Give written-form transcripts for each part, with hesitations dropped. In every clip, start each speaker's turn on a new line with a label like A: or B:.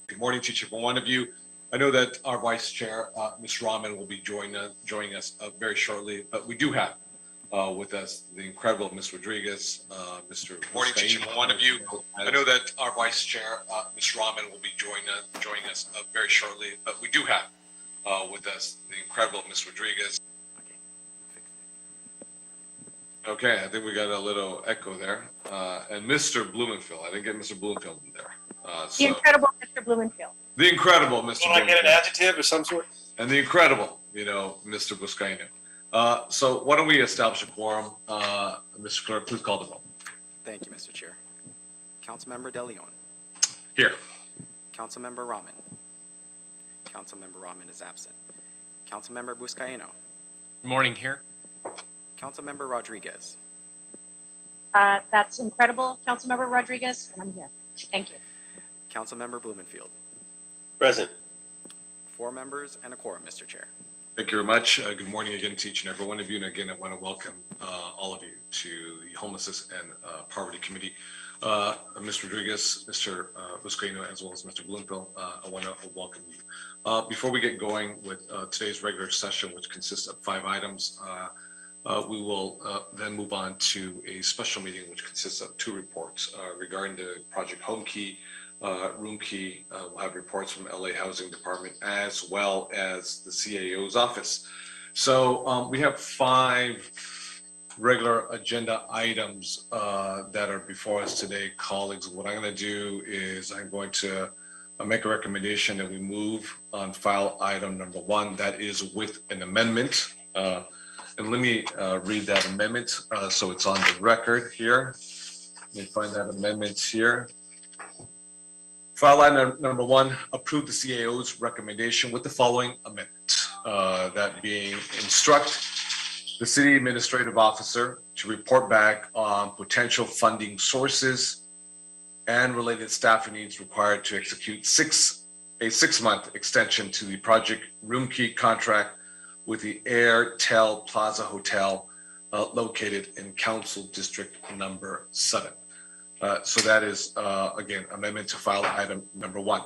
A: Good morning to each and one of you. I know that our Vice Chair, Ms. Rahman, will be joining us very shortly, but we do have with us the incredible Ms. Rodriguez, Mr. Good morning to each and one of you. I know that our Vice Chair, Ms. Rahman, will be joining us very shortly, but we do have with us the incredible Ms. Rodriguez. Okay, I think we got a little echo there. And Mr. Blumenfield, I didn't get Mr. Blumenfield in there.
B: The incredible Mr. Blumenfield.
A: The incredible Mr.
C: Will I get an adjective of some sort?
A: And the incredible, Mr. Buscaino. So why don't we establish a quorum? Mr. Clerk, please call the roll.
D: Thank you, Mr. Chair. Councilmember De Leon.
A: Here.
D: Councilmember Rahman. Councilmember Rahman is absent. Councilmember Buscaino.
E: Good morning, here.
D: Councilmember Rodriguez.
B: That's incredible, Councilmember Rodriguez, and I'm here. Thank you.
D: Councilmember Blumenfield.
C: Present.
D: 4 members and a quorum, Mr. Chair.
A: Thank you very much. Good morning again to each and every one of you. And again, I want to welcome all of you to the Homelessness and Poverty Committee. Ms. Rodriguez, Mr. Buscaino, as well as Mr. Bloomfield, I want to welcome you. Before we get going with today's regular session, which consists of 5 items, we will then move on to a special meeting, which consists of 2 reports regarding the project Homekey, Roomkey. We'll have reports from LA Housing Department as well as the CAO's office. So we have 5 regular agenda items that are before us today, colleagues. What I'm going to do is I'm going to make a recommendation that we move on file item number 1, that is with an amendment. And let me read that amendment so it's on the record here. Let me find that amendment here. File item number 1, approve the CAO's recommendation with the following amendment. That being, instruct the city administrative officer to report back on potential funding sources and related staffing needs required to execute a 6-month extension to the project Roomkey contract with the Airtel Plaza Hotel located in Council District number 7. So that is, again, amendment to file item number 1.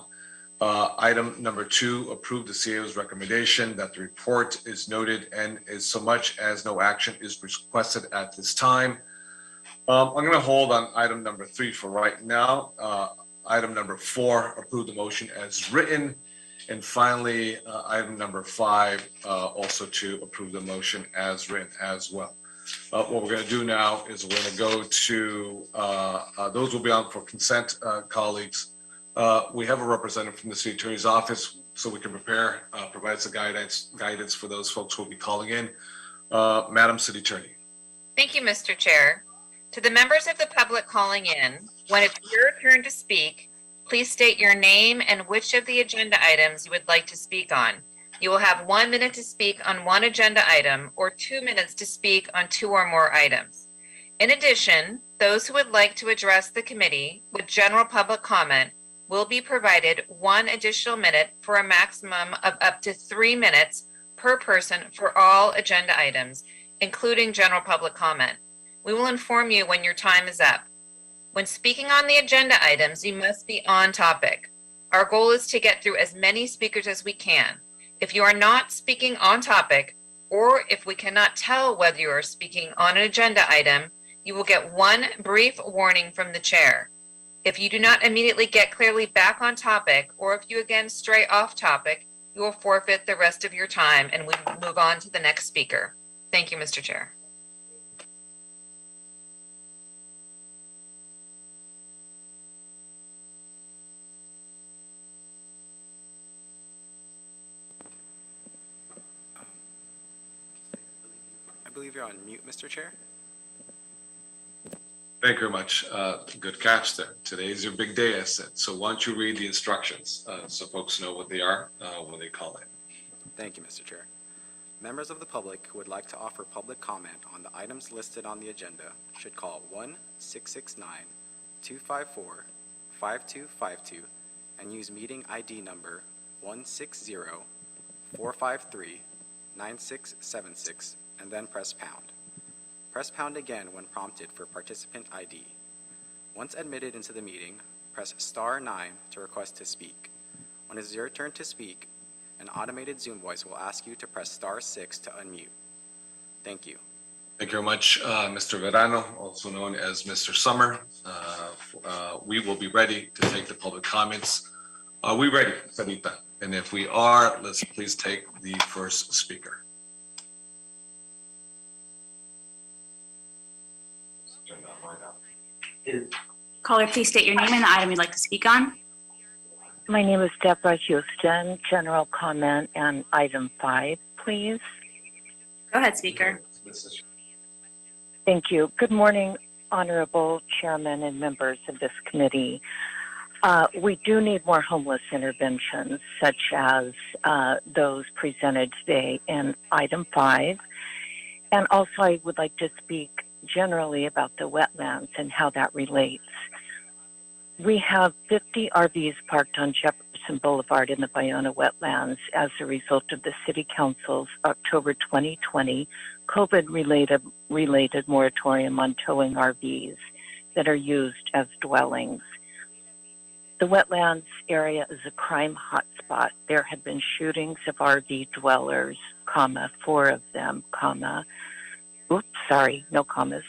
A: Item number 2, approve the CAO's recommendation that the report is noted and is so much as no action is requested at this time. I'm going to hold on item number 3 for right now. Item number 4, approve the motion as written. And finally, item number 5, also to approve the motion as written as well. What we're going to do now is we're going to go to, those will be on for consent, colleagues. We have a representative from the City Attorney's Office, so we can provide some guidance for those folks who will be calling in. Madam City Attorney.
F: Thank you, Mr. Chair. To the members of the public calling in, when it's your turn to speak, please state your name and which of the agenda items you would like to speak on. You will have 1 minute to speak on one agenda item or 2 minutes to speak on 2 or more items. In addition, those who would like to address the committee with general public comment will be provided 1 additional minute for a maximum of up to 3 minutes per person for all agenda items, including general public comment. We will inform you when your time is up. When speaking on the agenda items, you must be on topic. Our goal is to get through as many speakers as we can. If you are not speaking on topic, or if we cannot tell whether you are speaking on an agenda item, you will get 1 brief warning from the chair. If you do not immediately get clearly back on topic, or if you again stray off topic, you will forfeit the rest of your time and we will move on to the next speaker. Thank you, Mr. Chair.
D: I believe you're on mute, Mr. Chair.
A: Thank you very much. Good catch there. Today is your big day, I said. So why don't you read the instructions so folks know what they are when they call in.
D: Thank you, Mr. Chair. Members of the public who would like to offer public comment on the items listed on the agenda should call 1-669-254-5252 and use meeting ID number 160-453-9676 and then press pound. Press pound again when prompted for participant ID. Once admitted into the meeting, press *9 to request to speak. When it is your turn to speak, an automated Zoom voice will ask you to press star 6 to unmute. Thank you.
A: Thank you very much, Mr. Verano, also known as Mr. Summer. We will be ready to take the public comments. Are we ready, Sarita? And if we are, let's please take the first speaker.
E: Caller, please state your name and the item you'd like to speak on.
G: My name is Deborah Houston. General comment on item 5, please.
E: Go ahead, speaker.
G: Thank you. Good morning, Honorable Chairman and members of this committee. We do need more homeless interventions, such as those presented today in item 5. And also, I would like to speak generally about the wetlands and how that relates. We have 50 RVs parked on Jefferson Boulevard in the Bayona wetlands as a result of the City Council's October 2020 COVID-related moratorium on towing RVs that are used as dwellings. The wetlands area is a crime hotspot. There have been shootings of RV dwellers, 4 of them, no commas.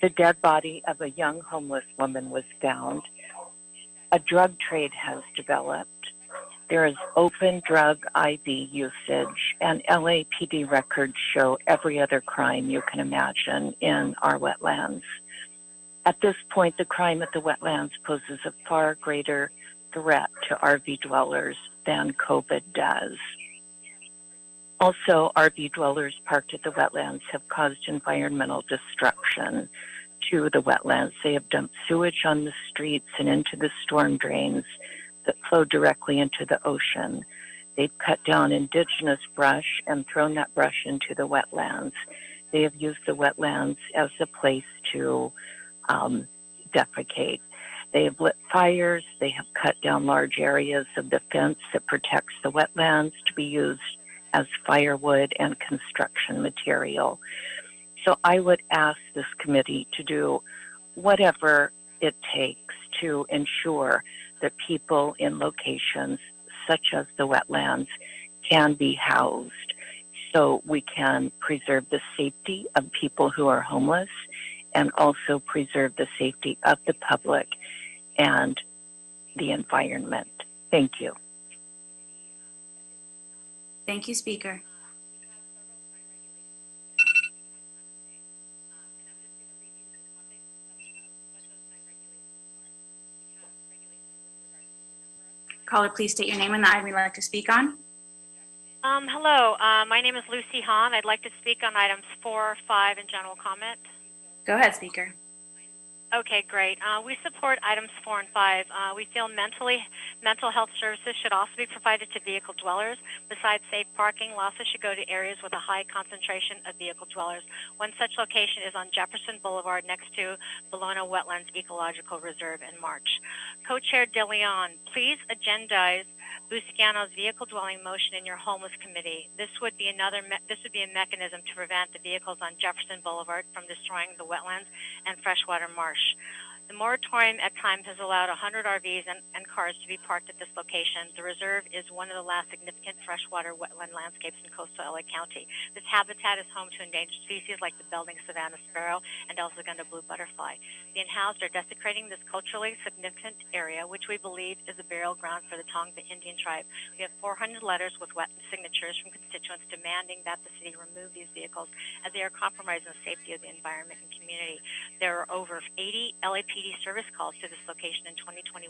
G: The dead body of a young homeless woman was found. A drug trade has developed. There is open drug IV usage, and LAPD records show every other crime you can imagine in our wetlands. At this point, the crime at the wetlands poses a far greater threat to RV dwellers than COVID does. Also, RV dwellers parked at the wetlands have caused environmental destruction to the wetlands. They have dumped sewage on the streets and into the storm drains that flow directly into the ocean. They've cut down indigenous brush and thrown that brush into the wetlands. They have used the wetlands as a place to defecate. They have lit fires. They have cut down large areas of the fence that protects the wetlands to be used as firewood and construction material. So I would ask this committee to do whatever it takes to ensure that people in locations such as the wetlands can be housed so we can preserve the safety of people who are homeless and also preserve the safety of the public and the environment. Thank you.
E: Thank you, speaker. Caller, please state your name and the item you'd like to speak on.
B: Hello, my name is Lucy Hahn. I'd like to speak on items 4, 5, and general comment.
E: Go ahead, speaker.
B: Okay, great. We support items 4 and 5. We feel mental health services should also be provided to vehicle dwellers. Besides safe parking, losses should go to areas with a high concentration of vehicle dwellers. One such location is on Jefferson Boulevard next to Bologna Wetlands Ecological Reserve in March. Co-Chair DeLeon, please agendize Busciano's vehicle dwelling motion in your homeless committee. This would be a mechanism to prevent the vehicles on Jefferson Boulevard from destroying the wetlands and freshwater marsh. The moratorium at times has allowed 100 RVs and cars to be parked at this location. The reserve is one of the last significant freshwater wetland landscapes in coastal LA County. This habitat is home to endangered species like the Belding Savannah sparrow and El Segundo blue butterfly. The unhoused are desecrating this culturally significant area, which we believe is a burial ground for the Tongva Indian tribe. We have 400 letters with wet signatures from constituents demanding that the city remove these vehicles as they are compromising the safety of the environment and community. There are over 80 LAPD service calls to this location in 2021.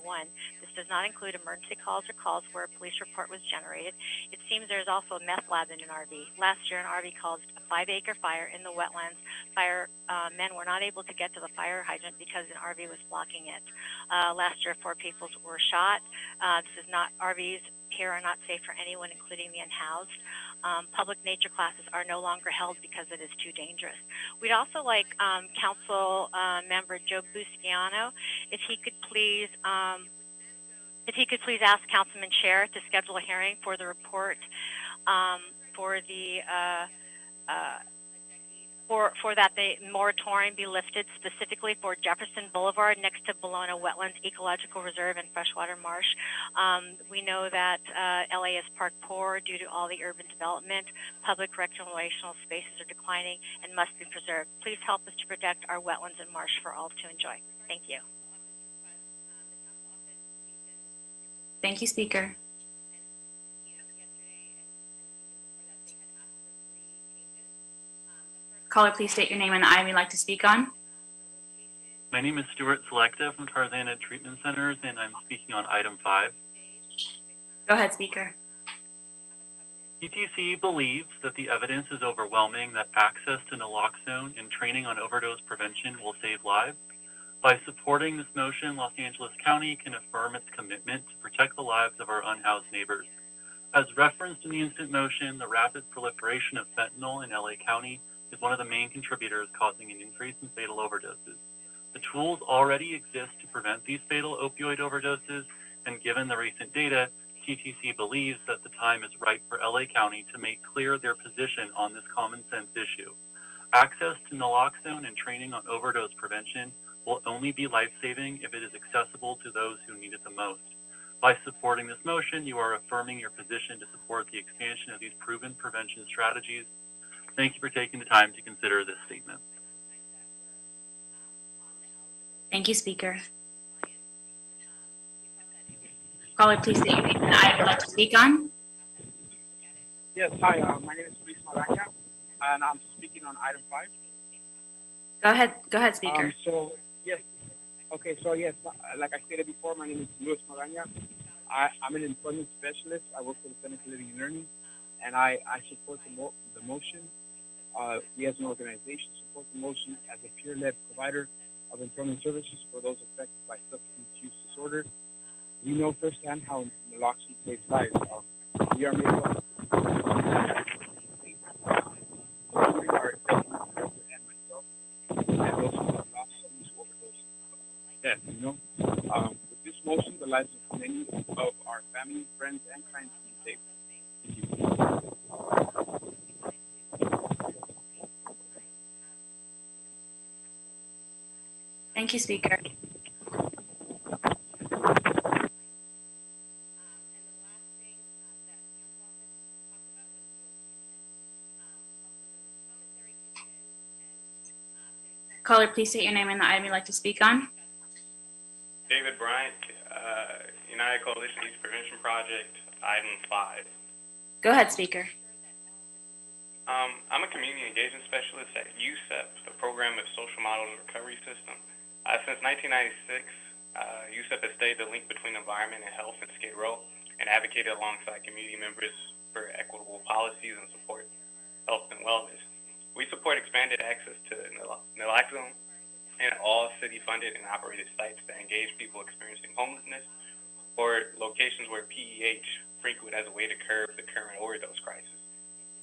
B: This does not include emergency calls or calls where a police report was generated. It seems there is also a meth lab in an RV. Last year, an RV caused a 5-acre fire in the wetlands. Men were not able to get to the fire hydrant because an RV was blocking it. Last year, 4 people were shot. RVs here are not safe for anyone, including the unhoused. Public nature classes are no longer held because it is too dangerous. We'd also like Council Member Joe Busciano, if he could please ask Councilman Chair to schedule a hearing for the report for the for that the moratorium be lifted specifically for Jefferson Boulevard next to Bologna Wetlands Ecological Reserve and Freshwater Marsh. We know that LA is park poor due to all the urban development. Public recreational spaces are declining and must be preserved. Please help us to protect our wetlands and marsh for all to enjoy. Thank you.
E: Thank you, Speaker. Caller, please state your name and the item you'd like to speak on.
H: My name is Stuart Selecta from Tarzana Treatment Centers, and I'm speaking on item 5.
E: Go ahead, Speaker.
H: TTC believes that the evidence is overwhelming that access to naloxone and training on overdose prevention will save lives. By supporting this motion, Los Angeles County can affirm its commitment to protect the lives of our unhoused neighbors. As referenced in the instant motion, the rapid proliferation of fentanyl in LA County is one of the main contributors causing an increase in fatal overdoses. The tools already exist to prevent these fatal opioid overdoses, and given the recent data, TTC believes that the time is right for LA County to make clear their position on this common sense issue. Access to naloxone and training on overdose prevention will only be life-saving if it is accessible to those who need it the most. By supporting this motion, you are affirming your position to support the expansion of these proven prevention strategies. Thank you for taking the time to consider this statement.
E: Thank you, Speaker. Caller, please state your name and the item you'd like to speak on.
I: Yes, hi, my name is Luis Malanga, and I'm speaking on item 5.
E: Go ahead, Speaker.
I: Like I stated before, my name is Luis Malanga. I'm an employment specialist. I work for the Center for Living and Learning, and I support the motion. We as an organization support the motion as a peer-led provider of employment services for those affected by substance use disorder. We know firsthand how naloxone saves lives. We are made up including our executive and myself, and those who have lost someone to overdose death. With this motion, the lives of many of our family, friends, and clients will be saved. Thank you.
E: Thank you, Speaker. Caller, please state your name and the item you'd like to speak on.
J: David Bryant, United Coalition Youth Prevention Project, item 5.
E: Go ahead, Speaker.
J: I'm a community engagement specialist at USEP, the Program of Social Model Recovery System. Since 1996, USEP has studied the link between environment and health in Skid Row and advocated alongside community members for equitable policies and support health and wellness. We support expanded access to naloxone in all city-funded and operated sites that engage people experiencing homelessness or locations where PEH frequent as a way to curb the current overdose crisis.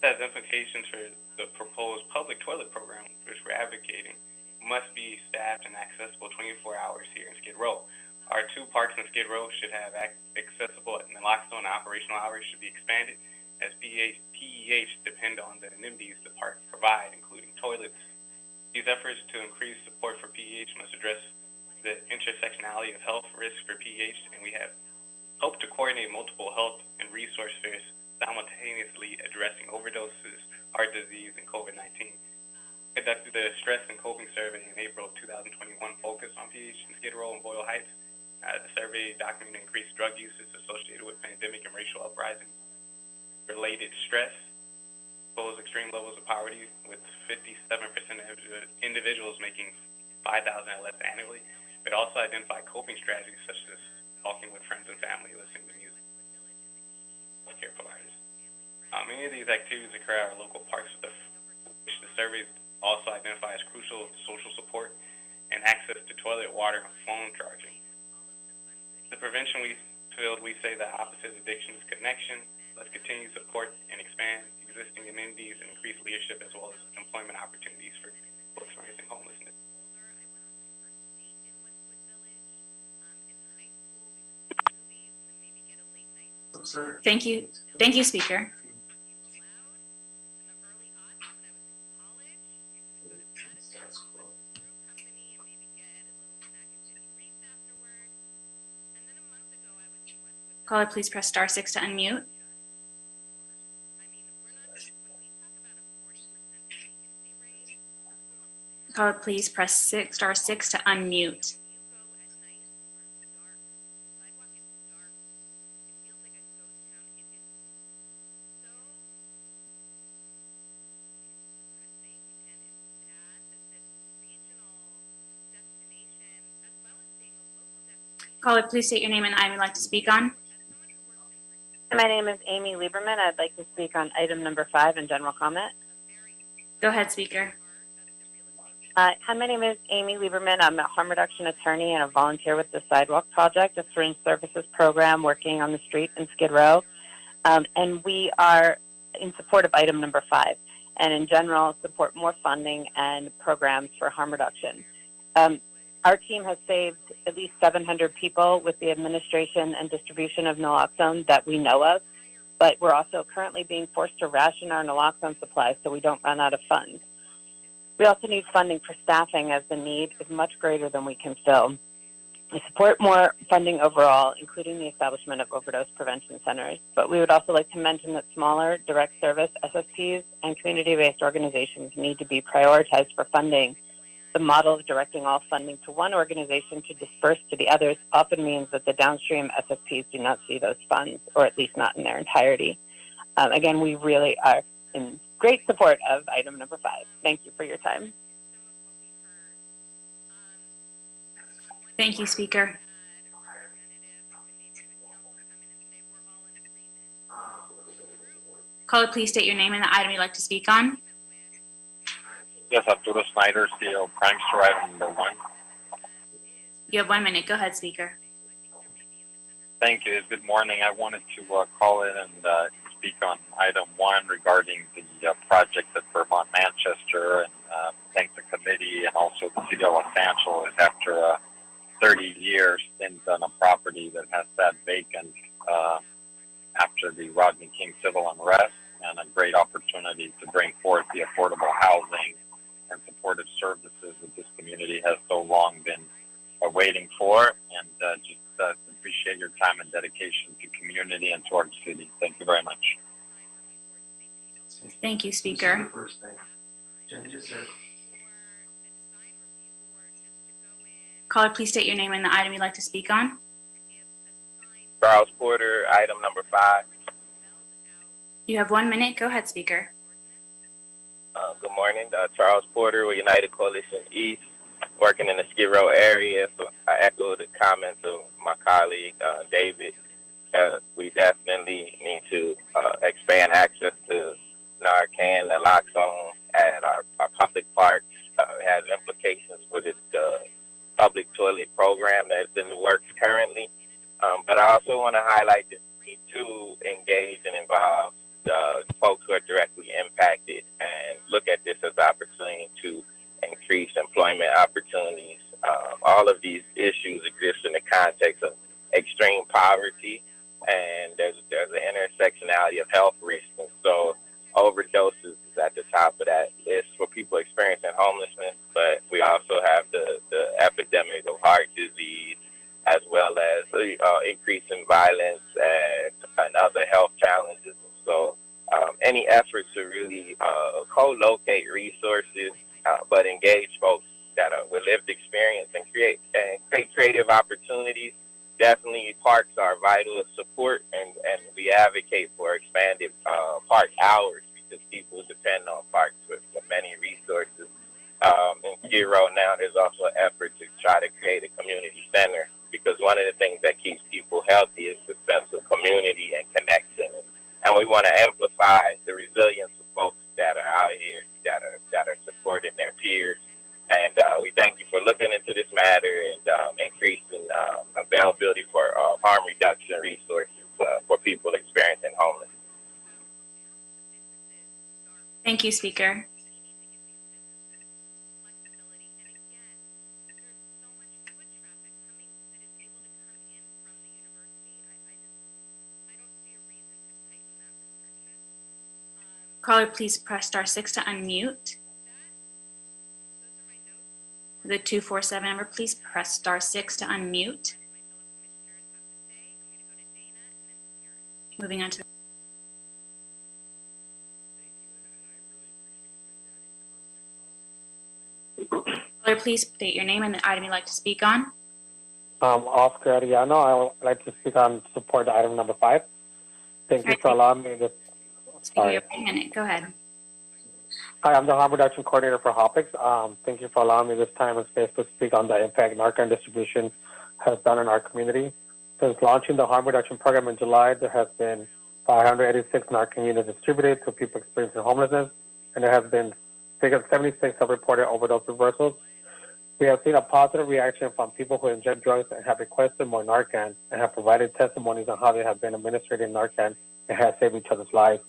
J: This has implications for the proposed public toilet program, which we're advocating, must be staffed and accessible 24 hours here in Skid Row. Our 2 parks in Skid Row should have accessible naloxone operational hours should be expanded, as PEH depend on the amenities the parks provide, including toilets. These efforts to increase support for PEH must address the intersectionality of health risks for PEH, and we have hoped to coordinate multiple health and resource fairs simultaneously addressing overdoses, heart disease, and COVID-19. Conducted the Stress and Coping Survey in April of 2021 focused on PEH in Skid Row and Boyle Heights. The survey documented increased drug usage associated with pandemic and racial uprisings, related stress, exposed extreme levels of poverty, with 57% of individuals making $5,000 or less annually. It also identified coping strategies such as talking with friends and family, listening to music, healthcare providers. Many of these activities occur at our local parks, which the survey also identifies crucial social support and access to toilet water and phone charging. The prevention we say the opposite of addiction is connection. Let's continue to support and expand existing amenities and increase leadership as well as employment opportunities for people experiencing homelessness.
E: Thank you. Thank you, Speaker. Caller, please press star 6 to unmute. Caller, please press star 6 to unmute. Caller, please state your name and item you'd like to speak on.
K: My name is Amy Lieberman. I'd like to speak on item number 5 in general comment.
E: Go ahead, speaker.
K: Hi, my name is Amy Lieberman. I'm a harm reduction attorney and a volunteer with the Sidewalk Project, a fringe services program working on the street in Skid Row. And we are in support of item number 5, and in general support more funding and programs for harm reduction. Our team has saved at least 700 people with the administration and distribution of naloxone that we know of, but we're also currently being forced to ration our naloxone supplies so we don't run out of funds. We also need funding for staffing as the need is much greater than we can fill. We support more funding overall, including the establishment of overdose prevention centers, but we would also like to mention that smaller direct service SSPs and community-based organizations need to be prioritized for funding. The model of directing all funding to one organization to disperse to the others often means that the downstream SSPs do not see those funds, or at least not in their entirety. Again, we really are in great support of item number 5. Thank you for your time.
E: Thank you, speaker. Caller, please state your name and the item you'd like to speak on.
L: Yes, Arturo Snyder, CEO, Prime Store, item number 1.
E: You have 1 minute. Go ahead, speaker.
L: Thank you. Good morning. I wanted to call in and speak on item 1 regarding the project at Vermont Manchester, and thank the committee and also the city of Los Angeles after 30 years spent on a property that has sat vacant after the Rodney King civil unrest, and a great opportunity to bring forth the affordable housing and supportive services that this community has so long been waiting for, and just appreciate your time and dedication to community and to our city. Thank you very much.
E: Thank you, speaker. Caller, please state your name and the item you'd like to speak on.
M: Charles Porter, item number 5.
E: You have 1 minute. Go ahead, speaker.
M: Good morning. Charles Porter with United Coalition East, working in the Skid Row area. So I echo the comments of my colleague, David. We definitely need to expand access to Narcan, naloxone at our public parks. It has implications for the public toilet program that's in the works currently. But I also want to highlight the need to engage and involve folks who are directly impacted and look at this as an opportunity to increase employment opportunities. All of these issues exist in the context of extreme poverty, and there's an intersectionality of health risks. And so overdoses is at the top of that list for people experiencing homelessness, but we also have the epidemic of heart disease, as well as increasing violence and other health challenges. So any efforts to really co-locate resources, but engage folks that are with lived experience and create creative opportunities. Definitely parks are vital support, and we advocate for expanded park hours because people depend on parks for many resources. In Skid Row now, there's also an effort to try to create a community center, because one of the things that keeps people healthy is the sense of community and connection. And we want to amplify the resilience of folks that are out here that are supporting their peers. And we thank you for looking into this matter and increasing availability for harm reduction resources for people experiencing homelessness.
E: Thank you, speaker. Caller, please press star 6 to unmute. The 247 number, please press star 6 to unmute. Moving on to caller, please state your name and the item you'd like to speak on.
N: Oscar Ariano. I would like to speak on support item number 5. Thank you for allowing me to.
E: Speaker, a minute. Go ahead.
N: Hi, I'm the harm reduction coordinator for HOPIX. Thank you for allowing me this time and space to speak on the impact Narcan distribution has done in our community. Since launching the harm reduction program in July, there has been 586 Narcan units distributed to people experiencing homelessness, and there has been 76 have reported overdose reversals. We have seen a positive reaction from people who inject drugs and have requested more Narcan and have provided testimonies on how they have been administered Narcan and has saved each other's lives.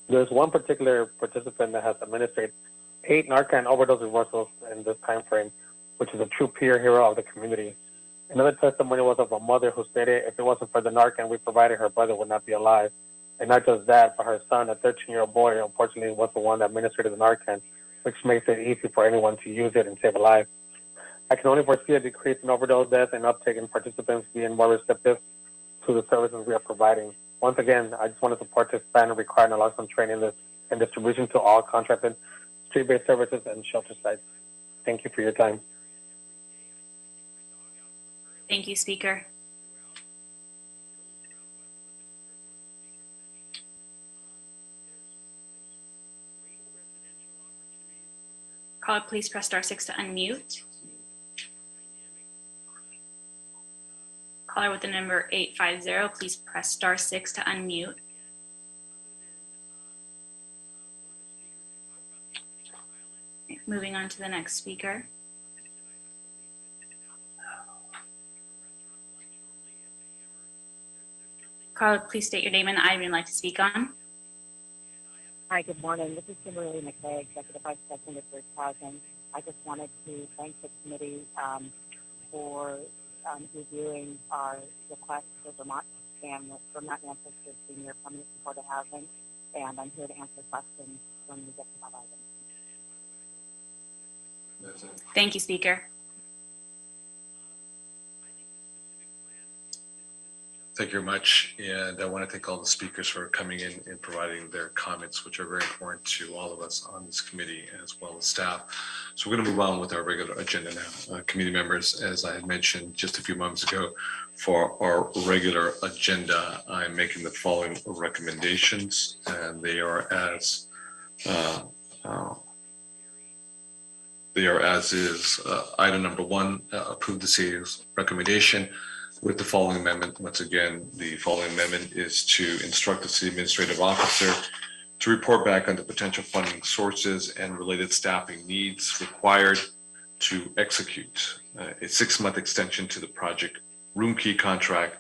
N: There's one particular participant that has administered 8 Narcan overdose reversals in this time frame, which is a true peer hero of the community. Another testimony was of a mother who stated if it wasn't for the Narcan we provided, her brother would not be alive. And not just that, but her son, a 13-year-old boy, unfortunately was the one that administered the Narcan, which makes it easy for anyone to use it and save a life. I can only foresee a decrease in overdose deaths and uptake in participants being more receptive to the services we are providing. Once again, I just want to support to expand and require naloxone training and distribution to all contracted street-based services and shelter sites. Thank you for your time.
E: Thank you, Speaker. Caller, please press *6 to unmute. Caller with the number 850, please press *6 to unmute. Moving on to the next speaker. Caller, please state your name and the item you'd like to speak on.
K: Hi, good morning. This is Kimberly McKay, Executive Vice President of First Housing. I just wanted to thank the committee for reviewing our request for Vermont Ancestors Senior Permanent Supportive Housing, and I'm here to answer questions when we get to that item.
E: Thank you, Speaker.
A: Thank you very much. And I want to thank all the speakers for coming in and providing their comments, which are very important to all of us on this committee as well as staff. So we're going to move on with our regular agenda now. Committee members, as I had mentioned just a few moments ago, for our regular agenda, I'm making the following recommendations, and they are as is. Item number 1, approve the city's recommendation with the following amendment. Once again, the following amendment is to instruct the city administrative officer to report back on the potential funding sources and related staffing needs required to execute a 6-month extension to the project room key contract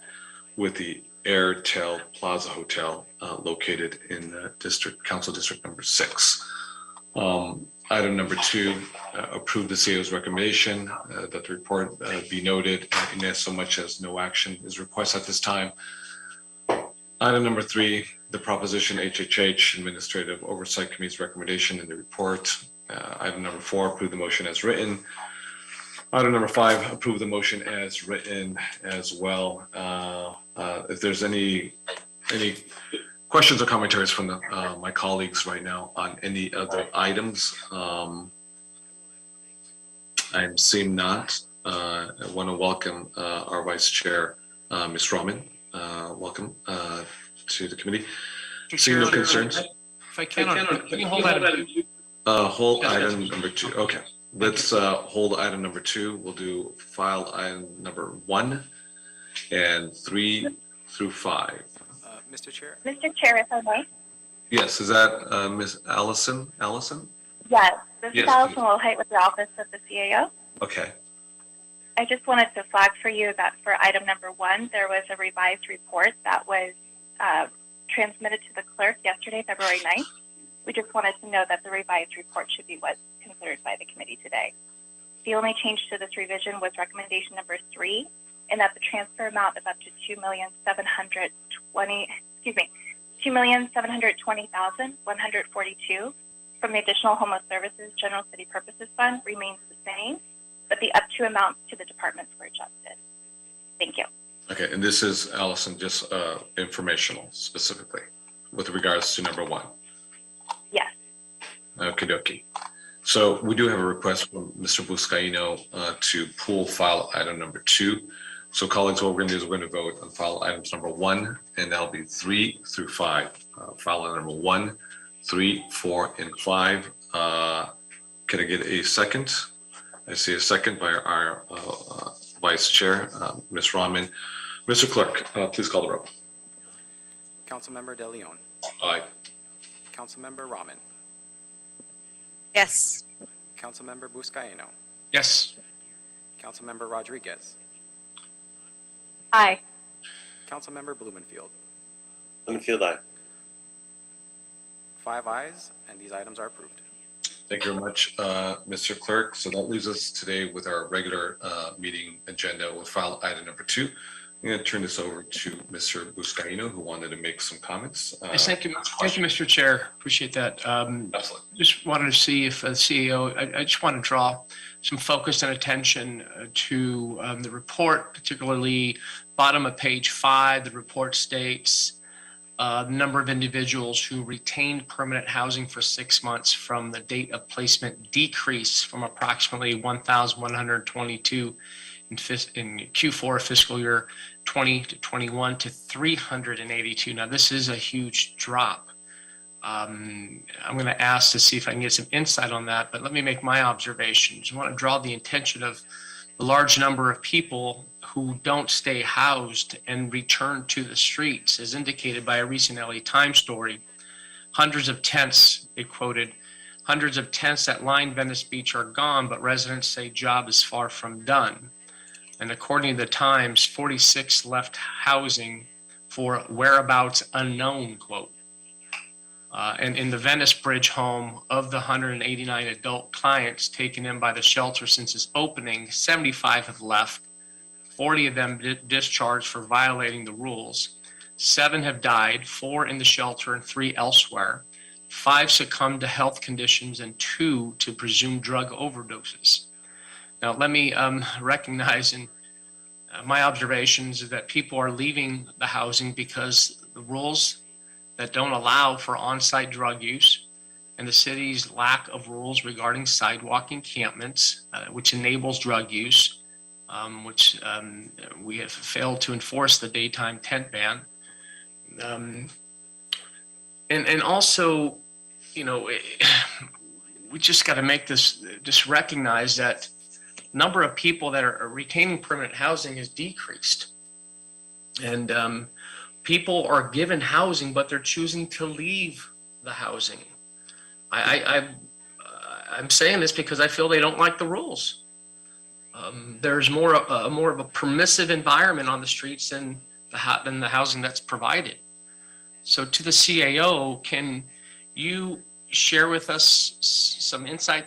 A: with the Airtel Plaza Hotel located in Council District number 6. Item number 2, approve the CEO's recommendation that the report be noted in so much as no action is requested at this time. Item number 3, the proposition HHH Administrative Oversight Committee's recommendation in the report. Item number 4, approve the motion as written. Item number 5, approve the motion as written as well. If there's any questions or commentaries from my colleagues right now on any other items, I'm seeing not. I want to welcome our Vice Chair, Ms. Rahman. Welcome to the committee. Seeing no concerns.
O: If I can you hold item 2?
A: Hold item number 2. Okay. Let's hold item number 2. We'll do file item number 1 and 3 through 5.
D: Mr. Chair?
P: Mr. Chair, if I may.
A: Yes, is that Ms. Allison?
P: Yes, this
A: Yes,
P: is Allison
A: please.
P: Lowhite with the Office of the CAO.
A: Okay.
P: I just wanted to flag for you that for item number 1, there was a revised report that was transmitted to the clerk yesterday, February 9th. We just wanted to know that the revised report should be what's considered by the committee today. The only change to this revision was recommendation number 3, and that the transfer amount is up to $2,720,142 from the Additional Homeless Services General City Purposes Fund remains the same, but the up to amounts to the departments were adjusted. Thank you.
A: Okay, and this is, Allison, just informational specifically with regards to number 1.
P: Yes.
A: Okie dokie. So we do have a request from Mr. Buscaino to pull file item number 2. So colleagues, what we're going to do is we're going to vote on file items number 1, and that'll be 3 through 5. File item number 1, 3, 4, and 5. Can I get a second? I see a second by our Vice Chair, Ms. Rahman. Mr. Clerk, please call the roll.
D: Councilmember De Leon.
A: Aye.
D: Councilmember Rahman.
F: Yes.
D: Councilmember Buscaino.
O: Yes.
D: Councilmember Rodriguez.
P: Aye.
D: Councilmember Blumenfield.
C: Blumenfield, aye.
D: 5 ayes, and these items are approved.
A: Thank you very much, Mr. Clerk. So that leaves us today with our regular meeting agenda with file item number 2. I'm going to turn this over to Mr. Buscaino, who wanted to make some comments.
O: Yes, thank you, Mr. Chair. Appreciate that.
A: Absolutely.
O: Just wanted to see if the CEO, I just want to draw some focus and attention to the report, particularly bottom of page 5. The report states the number of individuals who retained permanent housing for 6 months from the date of placement decreased from approximately 1,122 in Q4 fiscal year 20 to 21 to 382. Now, this is a huge drop. I'm going to ask to see if I can get some insight on that, but let me make my observations. I want to draw the attention of the large number of people who don't stay housed and return to the streets, as indicated by a recent LA Times story. Hundreds of tents, they quoted, hundreds of tents that line Venice Beach are gone, but residents say job is far from done. And according to the Times, 46 left housing for whereabouts unknown, quote. And in the Venice Bridge home, of the 189 adult clients taken in by the shelter since its opening, 75 have left. 40 of them discharged for violating the rules. 7 have died, 4 in the shelter and 3 elsewhere. 5 succumbed to health conditions and 2 to presumed drug overdoses. Now, let me recognize in my observations is that people are leaving the housing because the rules that don't allow for on-site drug use and the city's lack of rules regarding sidewalk encampments, which enables drug use, which we have failed to enforce the daytime tent ban. And also, you know, we just got to make this, just recognize that number of people that are retaining permanent housing has decreased. And people are given housing, but they're choosing to leave the housing. I'm saying this because I feel they don't like the rules. There's more of a permissive environment on the streets than the housing that's provided. So to the CAO, can you share with us some insight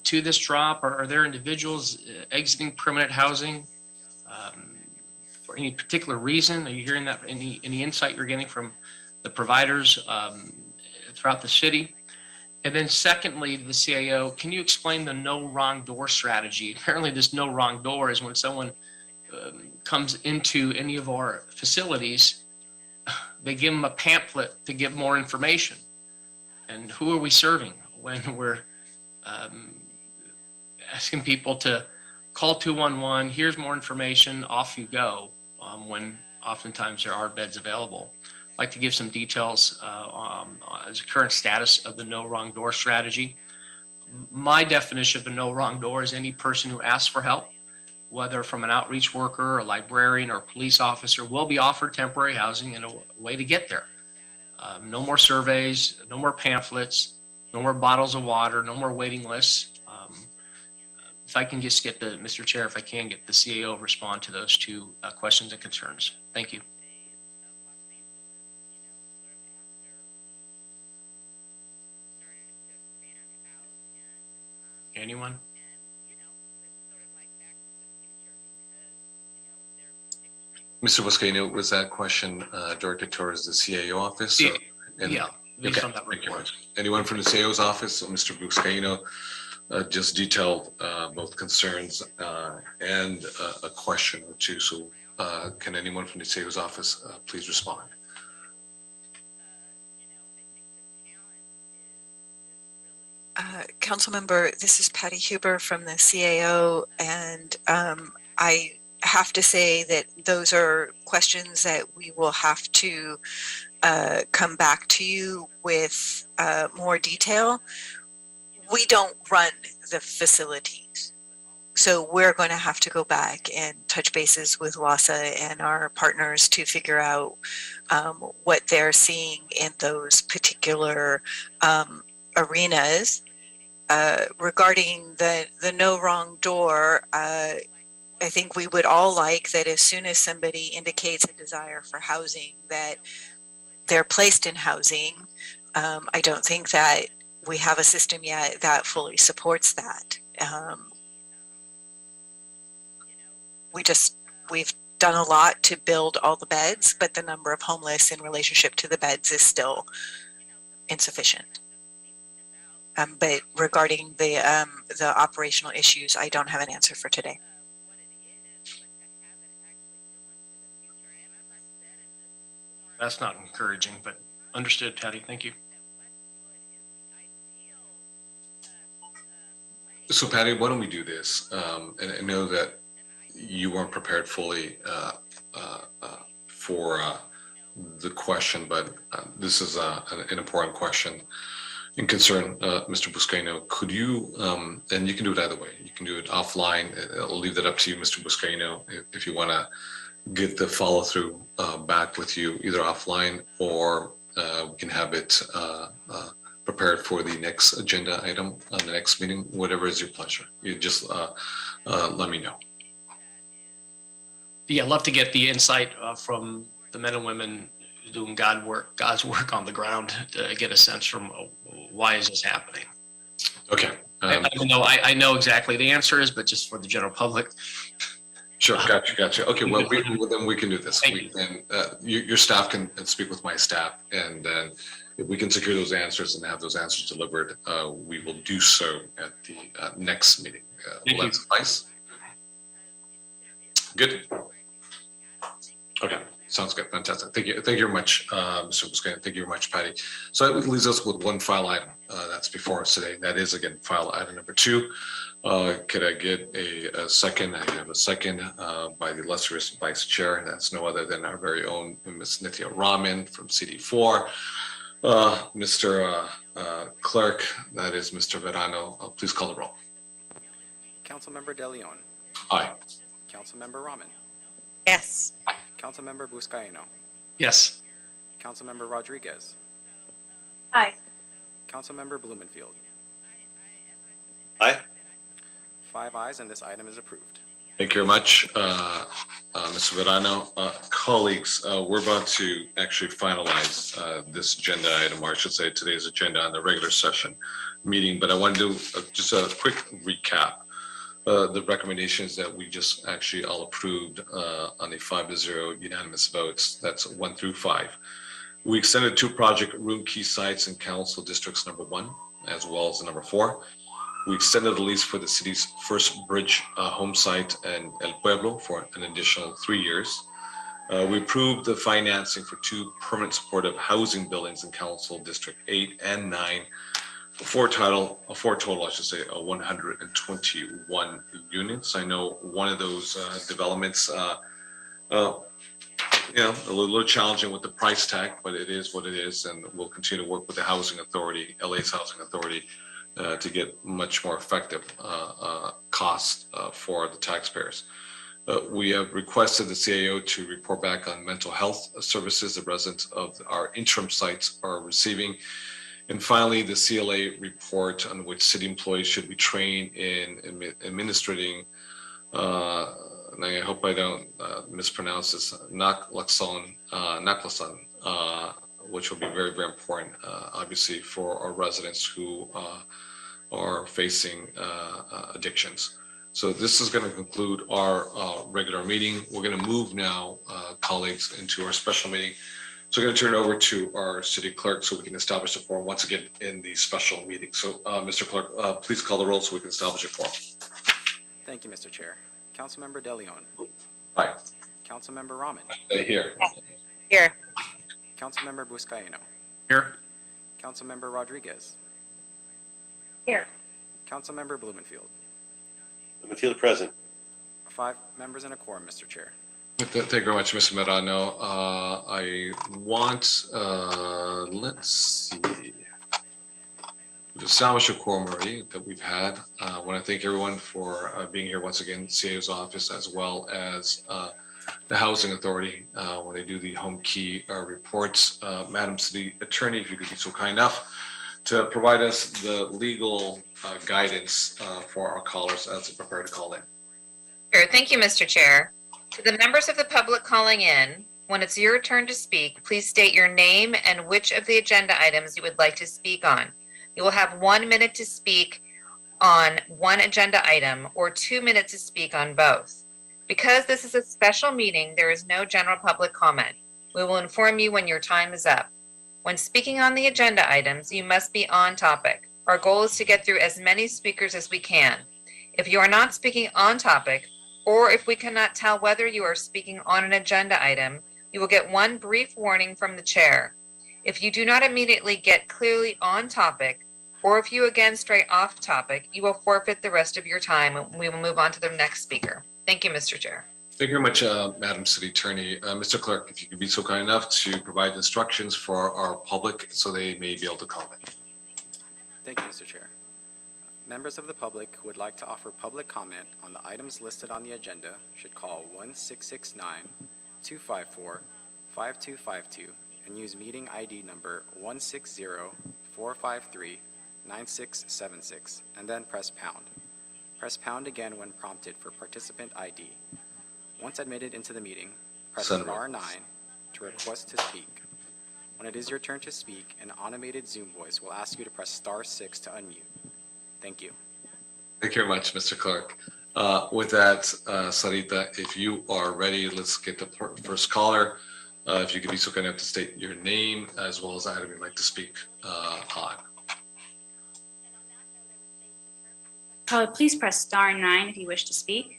O: to this drop? Or are there individuals exiting permanent housing for any particular reason? Are you hearing that? Any insight you're getting from the providers throughout the city? And then secondly, the CAO, can you explain the no wrong door strategy? Apparently this no wrong door is when someone comes into any of our facilities, they give them a pamphlet to give more information. And who are we serving when we're asking people to call 211, here's more information, off you go, when oftentimes there are beds available? I'd like to give some details on the current status of the no wrong door strategy. My definition of a no wrong door is any person who asks for help, whether from an outreach worker, a librarian, or a police officer, will be offered temporary housing and a way to get there. No more surveys, no more pamphlets, no more bottles of water, no more waiting lists. If I can just get Mr. Chair, if I can get the CAO respond to those two questions and concerns. Thank you. Anyone?
A: Mr. Buscaino, was that question directed towards the CAO office?
O: Yeah.
A: Okay. Thank you much. Anyone from the CAO's office? So Mr. Buscaino just detailed both concerns and a question or two. So Can anyone from the CAO's office please respond?
Q: Councilmember, this is Patty Huber from the CAO, and I have to say that those are questions that we will have to come back to you with more detail. We don't run the facilities, so we're going to have to go back and touch bases with WASA and our partners to figure out what they're seeing in those particular arenas. Regarding the no wrong door, I think we would all like that as soon as somebody indicates a desire for housing, that they're placed in housing. I don't think that we have a system yet that fully supports that. We've done a lot to build all the beds, but the number of homeless in relationship to the beds is still insufficient. But regarding the operational issues, I don't have an answer for today.
O: That's not encouraging, but understood, Patty. Thank you.
A: So Patty, why don't we do this? And I know that you weren't prepared fully for the question, but this is an important question and concern, Mr. Buscaino. Could you, and you can do it either way, you can do it offline. I'll leave that up to you, Mr. Buscaino, if you want to get the follow through back with you either offline, or we can have it prepared for the next agenda item on the next meeting, whatever is your pleasure. You just let me know.
O: Yeah, I'd love to get the insight from the men and women doing God's work on the ground to get a sense from why is this happening.
A: Okay.
O: I know exactly the answer is, but just for the general public.
A: Sure, gotcha. Okay, well, then we can do this. Your staff can speak with my staff, and then if we can secure those answers and have those answers delivered, we will do so at the next meeting. Will that suffice? Good. Okay, sounds good. Fantastic. Thank you very much, Mr. Buscaino. Thank you very much, Patty. So that leaves us with one file item that's before us today. That is, again, file item number 2. Could I get a second? I have a second by the illustrious Vice Chair. That's no other than our very own Ms. Nithya Raman from CD4. Mr. Clerk, that is Mr. Verano. Please call the roll.
D: Councilmember De Leon.
A: Aye.
D: Councilmember Raman.
F: Yes.
D: Councilmember Buscaino.
O: Yes.
D: Councilmember Rodriguez.
P: Aye.
D: Councilmember Blumenfield.
C: Aye.
D: 5 ayes, and this item is approved.
A: Thank you very much, Mr. Verano. Colleagues, we're about to actually finalize this agenda item, or I should say today's agenda on the regular session meeting, but I want to do just a quick recap. The recommendations that we just actually all approved on a 5-0 unanimous votes. That's 1 through 5. We extended 2 project room key sites in council districts number 1, as well as number 4. We extended the lease for the city's first bridge home site in El Pueblo for an additional 3 years. We approved the financing for 2 permanent supportive housing buildings in council district 8 and 9. For total, I should say, 121 units. I know one of those developments, a little challenging with the price tag, but it is what it is, and we'll continue to work with the housing authority, LA's housing authority, to get much more effective costs for the taxpayers. We have requested the CAO to report back on mental health services the residents of our interim sites are receiving. And finally, the CLA report on which city employees should be trained in administrating, and I hope I don't mispronounce this, naloxone, which will be very, very important, obviously, for our residents who are facing addictions. So this is going to conclude our regular meeting. We're going to move now, colleagues, into our special meeting. So I'm going to turn it over to our city clerk so we can establish a quorum once again in the special meeting. So, Mr. Clerk, please call the roll so we can establish a quorum.
D: Thank you, Mr. Chair. Councilmember De Leon.
A: Aye.
D: Councilmember Rahman.
A: Here.
F: Here.
D: Councilmember Buscaino.
O: Here.
D: Councilmember Rodriguez.
K: Here.
D: Councilmember Blumenfield.
C: Blumenfield present.
D: 5 members and a quorum, Mr. Chair.
A: Thank you very much, Mr. Merano. I want, let's see. We've established a quorum already that we've had. I want to thank everyone for being here once again, CAO's office, as well as the Housing Authority when they do the Homekey reports. Madam City Attorney, if you could be so kind enough to provide us the legal guidance for our callers as they prepare to call in.
F: Sure. Thank you, Mr. Chair. To the members of the public calling in, when it's your turn to speak, please state your name and which of the agenda items you would like to speak on. You will have 1 minute to speak on one agenda item or 2 minutes to speak on both. Because this is a special meeting, there is no general public comment. We will inform you when your time is up. When speaking on the agenda items, you must be on topic. Our goal is to get through as many speakers as we can. If you are not speaking on topic, or if we cannot tell whether you are speaking on an agenda item, you will get one brief warning from the chair. If you do not immediately get clearly on topic, or if you again stray off topic, you will forfeit the rest of your time and we will move on to the next speaker. Thank you, Mr. Chair.
A: Thank you very much, Madam City Attorney. Mr. Clerk, if you could be so kind enough to provide instructions for our public so they may be able to comment.
D: Thank you, Mr. Chair. Members of the public who would like to offer public comment on the items listed on the agenda should call 1-669-254-5252 and use meeting ID number 160-453-9676 and then press pound. Press pound again when prompted for participant ID. Once admitted into the meeting, press star 9 to request to speak. When it is your turn to speak, an automated Zoom voice will ask you to press star 6 to unmute. Thank you.
A: Thank you very much, Mr. Clerk. With that, Sarita, if you are ready, let's get the first caller. If you could be so kind enough to state your name as well as the item you'd like to speak on.
E: Caller, please press star 9 if you wish to speak.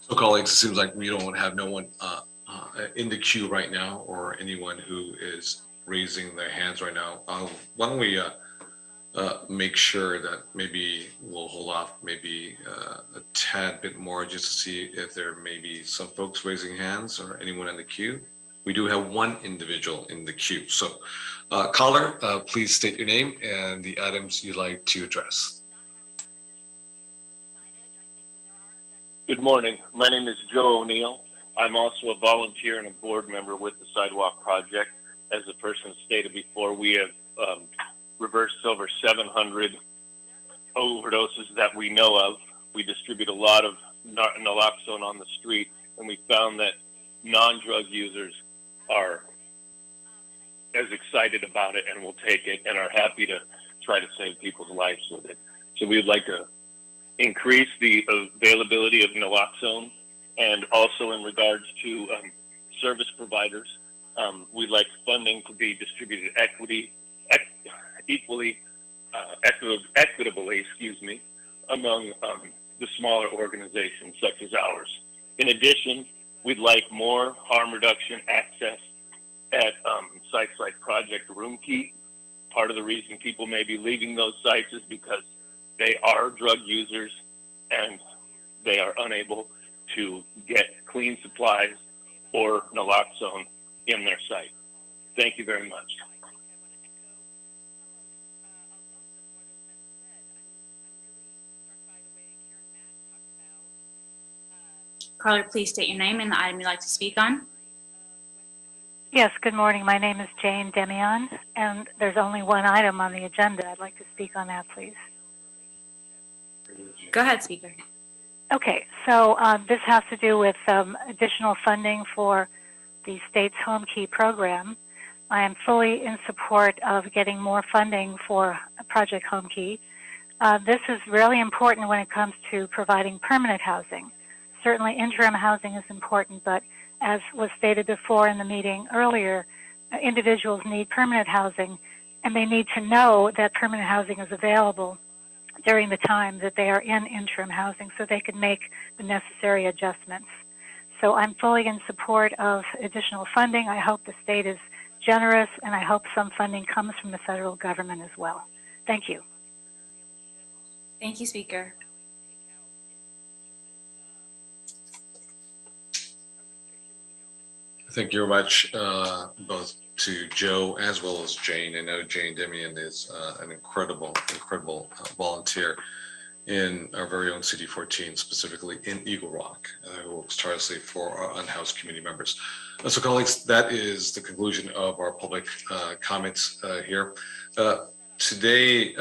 A: So colleagues, it seems like we don't have no one in the queue right now or anyone who is raising their hands right now. Why don't we make sure that maybe we'll hold off maybe a tad bit more just to see if there may be some folks raising hands or anyone in the queue. We do have one individual in the queue. So caller, please state your name and the items you'd like to address.
R: Good morning. My name is Joe O'Neill. I'm also a volunteer and a board member with the Sidewalk Project. As the person stated before, we have reversed over 700 overdoses that we know of. We distribute a lot of naloxone on the street, and we found that non-drug users are as excited about it and will take it and are happy to try to save people's lives with it. So we would like to increase the availability of naloxone, and also in regards to service providers, we'd like funding to be distributed equitably, among the smaller organizations such as ours. In addition, we'd like more harm reduction access at sites like Project Homekey. Part of the reason people may be leaving those sites is because they are drug users and they are unable to get clean supplies or naloxone in their site. Thank you very much.
E: Caller, please state your name and the item you'd like to speak on.
S: Yes, good morning. My name is Jane Demion, and there's only one item on the agenda. I'd like to speak on that, please.
E: Go ahead, speaker.
S: Okay, so this has to do with additional funding for the state's Homekey program. I am fully in support of getting more funding for Project Homekey. This is really important when it comes to providing permanent housing. Certainly interim housing is important, but as was stated before in the meeting earlier, individuals need permanent housing, and they need to know that permanent housing is available during the time that they are in interim housing so they can make the necessary adjustments. So I'm fully in support of additional funding. I hope the state is generous, and I hope some funding comes from the federal government as well. Thank you.
E: Thank you, Speaker.
A: Thank you very much, both to Joe as well as Jane. I know Jane Demian is an incredible volunteer in our very own CD14, specifically in Eagle Rock, who works tirelessly for our unhoused community members. So colleagues, that is the conclusion of our public comments here. Today,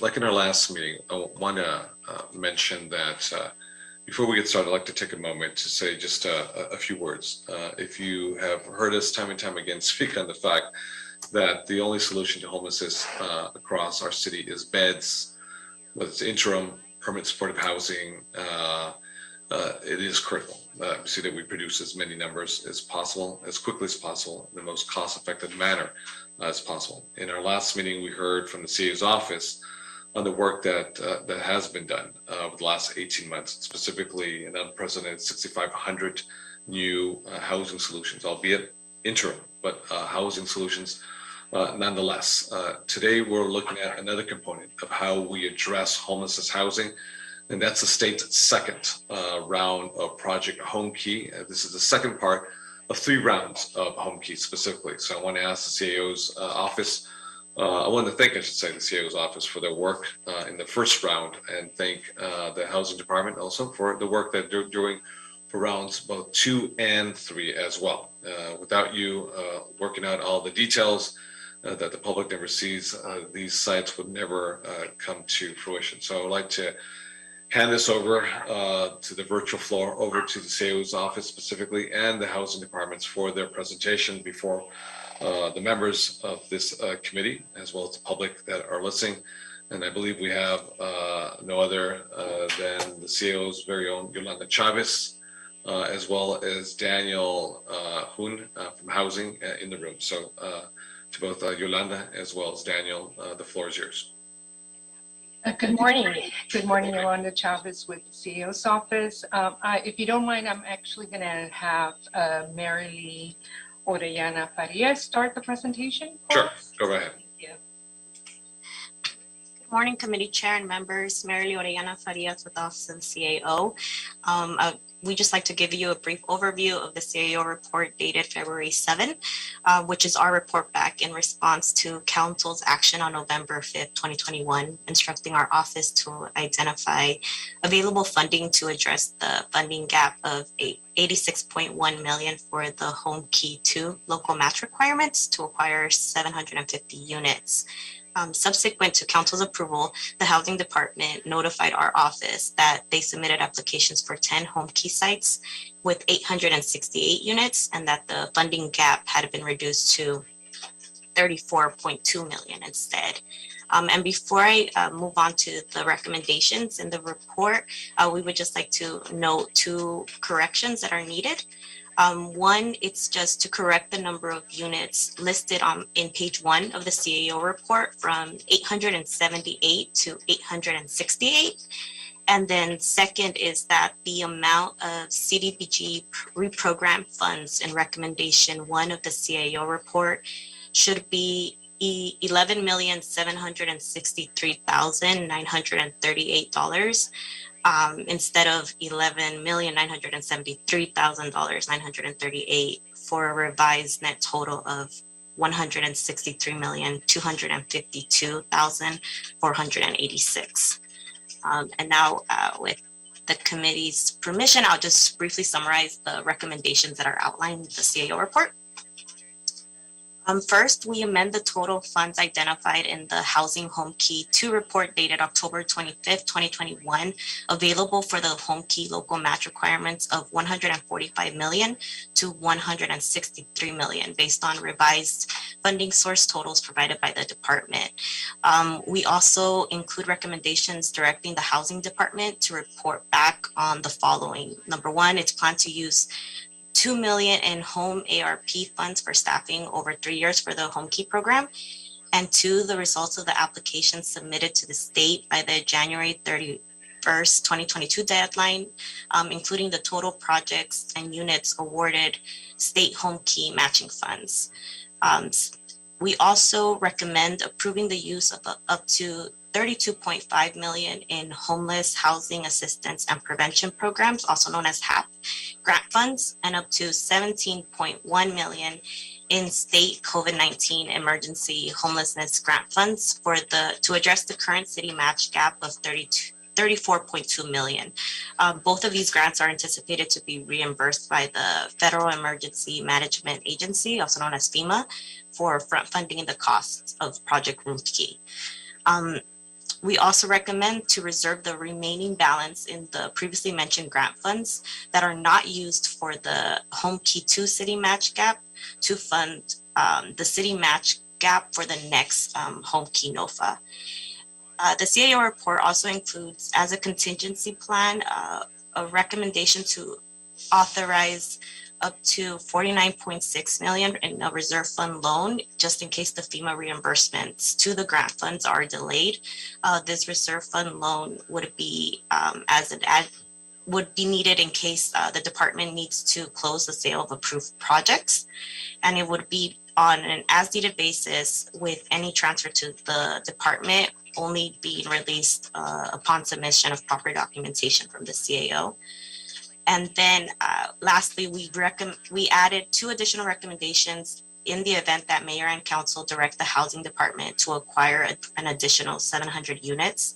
A: like in our last meeting, I want to mention that before we get started, I'd like to take a moment to say just a few words. If you have heard us time and time again speak on the fact that the only solution to homelessness across our city is beds, whether it's interim, permanent supportive housing, it is critical. We see that we produce as many numbers as possible, as quickly as possible, in the most cost-effective manner as possible. In our last meeting, we heard from the CA's office on the work that has been done over the last 18 months, specifically an unprecedented 6,500 new housing solutions, albeit interim, but housing solutions nonetheless. Today, we're looking at another component of how we address homelessness housing, and that's the state's second round of Project Homekey. This is the second part of 3 rounds of Homekey specifically. So I want to ask the CAO's office, I want to thank, I should say, the CAO's office for their work in the first round, and thank the Housing Department also for the work that they're doing for rounds both 2 and 3 as well. Without you working out all the details that the public never sees, these sites would never come to fruition. So I'd like to hand this over to the virtual floor, over to the CAO's office specifically, and the Housing Departments for their presentation before the members of this committee, as well as the public that are listening. And I believe we have no other than the CAO's very own Yolanda Chavez, as well as Daniel Hun from Housing in the room. So to both Yolanda as well as Daniel, the floor is yours.
T: Good morning. Good morning, Yolanda Chavez with the CEO's office. If you don't mind, I'm actually going to have Marilee Orellana Farias start the presentation.
A: Sure, go right ahead.
U: Good morning, committee chair and members. Marilee Orellana Farias with the Office of the CAO. We just like to give you a brief overview of the CAO report dated February 7, which is our report back in response to Council's action on November 5th, 2021, instructing our office to identify available funding to address the funding gap of $86.1 million for the Homekey 2 local match requirements to acquire 750 units. Subsequent to Council's approval, the Housing Department notified our office that they submitted applications for 10 Homekey sites with 868 units, and that the funding gap had been reduced to $34.2 million instead. And before I move on to the recommendations in the report, we would just like to note 2 corrections that are needed. One, it's just to correct the number of units listed in page 1 of the CAO report from 878 to 868. And then second is that the amount of CDBG reprogram funds in recommendation 1 of the CAO report should be $11,763,938. Instead of $11,973,938 for a revised net total of $163,252,486. And now with the committee's permission, I'll just briefly summarize the recommendations that are outlined in the CAO report. First, we amend the total funds identified in the Housing Homekey 2 report dated October 25th, 2021, available for the Homekey local match requirements of $145 million to $163 million based on revised funding source totals provided by the department. We also include recommendations directing the Housing Department to report back on the following. Number one, it's planned to use $2 million in home ARP funds for staffing over 3 years for the Homekey program. And two, the results of the application submitted to the state by the January 31st, 2022 deadline, including the total projects and units awarded state Homekey matching funds. We also recommend approving the use of up to $32.5 million in homeless housing assistance and prevention programs, also known as HAP, grant funds, and up to $17.1 million in state COVID-19 emergency homelessness grant funds to address the current city match gap of $34.2 million. Both of these grants are anticipated to be reimbursed by the Federal Emergency Management Agency, also known as FEMA, for front funding the costs of Project Homekey. We also recommend to reserve the remaining balance in the previously mentioned grant funds that are not used for the Homekey 2 city match gap to fund the city match gap for the next Homekey NOFA. The CAO report also includes, as a contingency plan, a recommendation to authorize up to $49.6 million in a reserve fund loan, just in case the FEMA reimbursements to the grant funds are delayed. This reserve fund loan would be would be needed in case the department needs to close the sale of approved projects, and it would be on an as-needed basis, with any transfer to the department only being released upon submission of proper documentation from the CAO. And then lastly, we added 2 additional recommendations in the event that mayor and council direct the housing department to acquire an additional 700 units.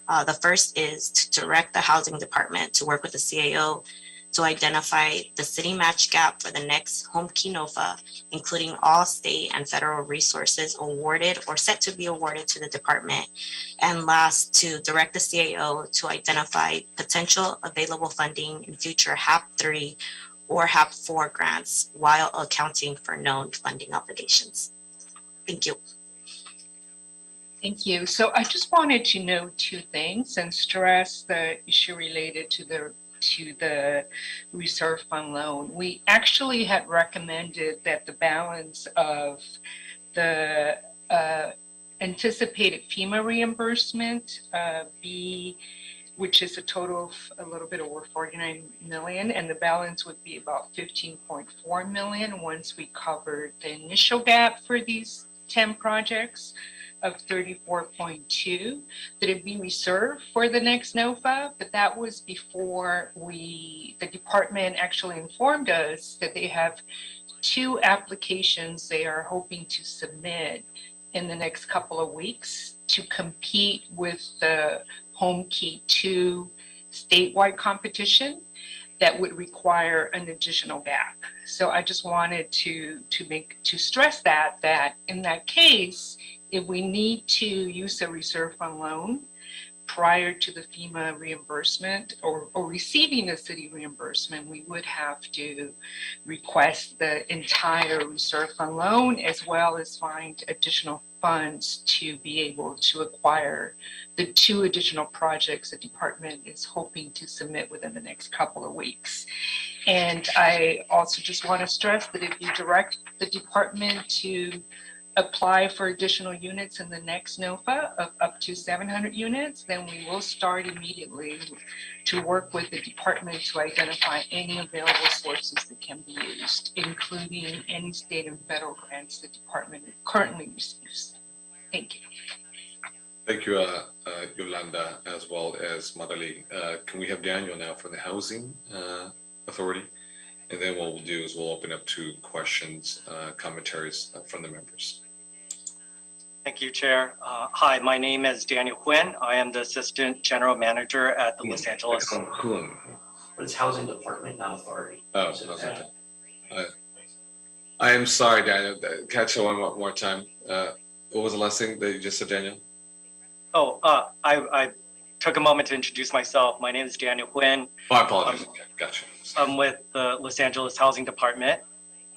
U: The first is to direct the housing department to work with the CAO to identify the city match gap for the next Homekey NOFA, including all state and federal resources awarded or set to be awarded to the department. And last, to direct the CAO to identify potential available funding in future HAP 3 or HAP 4 grants while accounting for known funding obligations. Thank you.
T: Thank you. So I just wanted to note 2 things and stress the issue related to the reserve fund loan. We actually had recommended that the balance of the anticipated FEMA reimbursement which is a total of a little bit over $49 million, and the balance would be about $15.4 million once we covered the initial gap for these 10 projects of 34.2, that it be reserved for the next NOFA, but that was before the department actually informed us that they have 2 applications they are hoping to submit in the next couple of weeks to compete with the Homekey 2 statewide competition that would require an additional gap. So I just wanted to stress that in that case, if we need to use a reserve fund loan prior to the FEMA reimbursement or receiving the city reimbursement, we would have to request the entire reserve fund loan, as well as find additional funds to be able to acquire the 2 additional projects the department is hoping to submit within the next couple of weeks. And I also just want to stress that if you direct the department to apply for additional units in the next NOFA of up to 700 units, then we will start immediately to work with the department to identify any available sources that can be used, including any state and federal grants the department currently receives. Thank you.
A: Thank you, Yolanda, as well as Madali. Can we have Daniel now for the Housing Authority? And then what we'll do is we'll open up to questions, commentaries from the members.
G: Thank you, Chair. Hi, my name is Daniel Quinn. I am the Assistant General Manager at the Los Angeles.
V: But it's Housing Department, not Authority.
A: Oh,
V: So,
A: I am sorry, Daniel. Catch that one more time. What was the last thing that you just said, Daniel?
G: Oh, I took a moment to introduce myself. My name is Daniel Quinn.
A: Oh, I apologize. Okay, gotcha.
G: I'm with the Los Angeles Housing Department.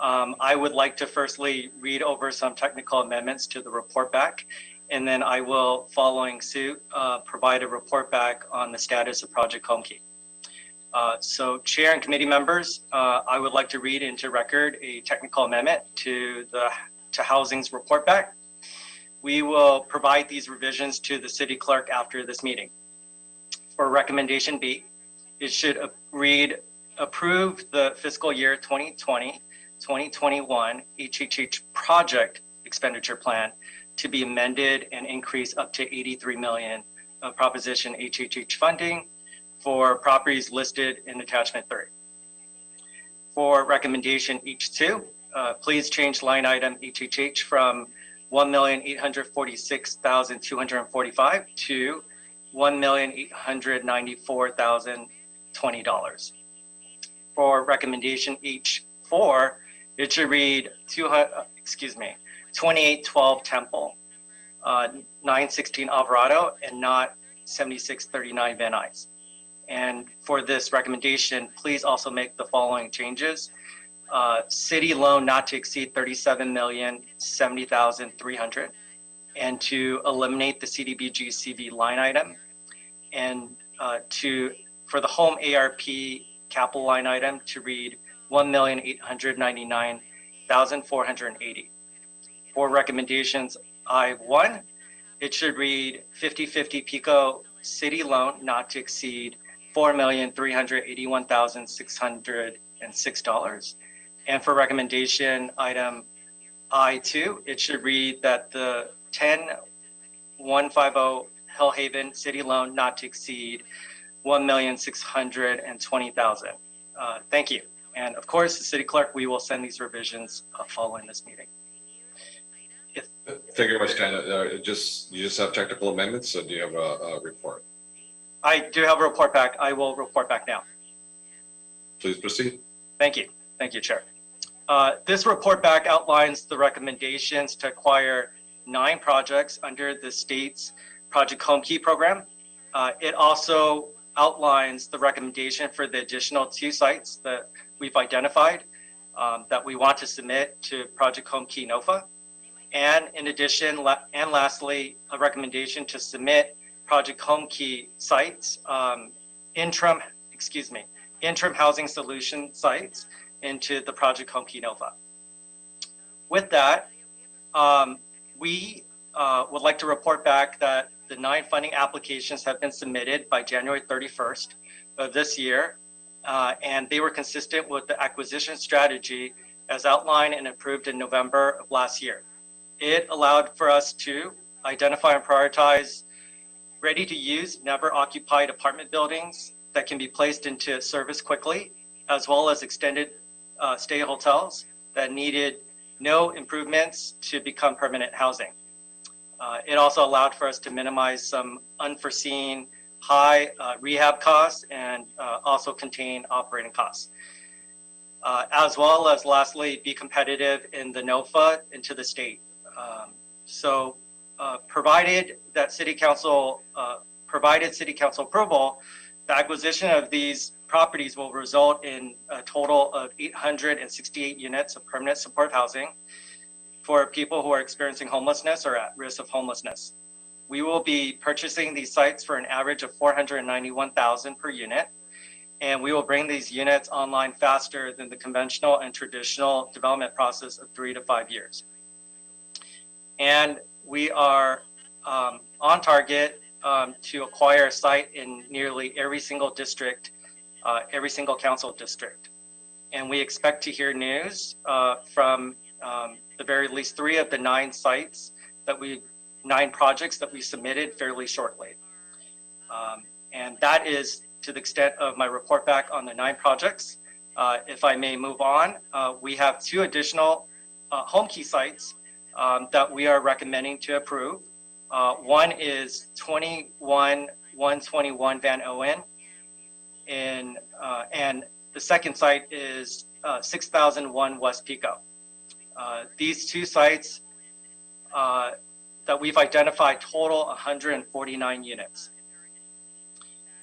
G: I would like to firstly read over some technical amendments to the report back, and then I will, following suit, provide a report back on the status of Project Homekey. So Chair and committee members, I would like to read into record a technical amendment to Housing's report back. We will provide these revisions to the city clerk after this meeting. For recommendation B, it should read, approve the fiscal year 2020-2021 HHH project expenditure plan to be amended and increase up to $83 million of proposition HHH funding for properties listed in attachment 3. For recommendation H2, please change line item HHH from $1,846,245 to $1,894,020. For recommendation H4, it should read 2812 Temple, 916 Alvarado, and not 7639 Van Nuys. And for this recommendation, please also make the following changes. City loan not to exceed $37,070,300, and to eliminate the CDBG CV line item, and for the home ARP capital line item to read $1,899,480. For recommendations I1, it should read 50/50 PICO city loan not to exceed $4,381,606. And for recommendation item I2, it should read that the 10150 Hellhaven city loan not to exceed $1,620,000. Thank you. And of course, the city clerk, we will send these revisions following this meeting.
A: Thank you very much, Daniel. You just have technical amendments, or do you have a report?
G: I do have a report back. I will report back now.
A: Please proceed.
G: Thank you. Thank you, Chair. This report back outlines the recommendations to acquire 9 projects under the state's Project Homekey program. It also outlines the recommendation for the additional 2 sites that we've identified that we want to submit to Project Homekey NOFA. And in addition, and lastly, a recommendation to submit Project Homekey sites, interim housing solution sites into the Project Homekey NOFA. With that, we would like to report back that the 9 funding applications have been submitted by January 31st of this year, and they were consistent with the acquisition strategy as outlined and approved in November of last year. It allowed for us to identify and prioritize ready-to-use, never-occupied apartment buildings that can be placed into service quickly, as well as extended stay hotels that needed no improvements to become permanent housing. It also allowed for us to minimize some unforeseen high rehab costs and also contain operating costs. As well as lastly, be competitive in the NOFA into the state. Provided that City Council approval, the acquisition of these properties will result in a total of 868 units of permanent support housing for people who are experiencing homelessness or at risk of homelessness. We will be purchasing these sites for an average of $491,000 per unit, and we will bring these units online faster than the conventional and traditional development process of 3 to 5 years. And we are on target to acquire a site in nearly every single district, every single council district. And we expect to hear news from the very least 3 of the 9 sites that 9 projects that we submitted fairly shortly. And that is to the extent of my report back on the 9 projects. If I may move on, we have 2 additional Homekey sites that we are recommending to approve. One is 21121 Van Owen, and the second site is 6001 West Pico. These two sites that we've identified total 149 units.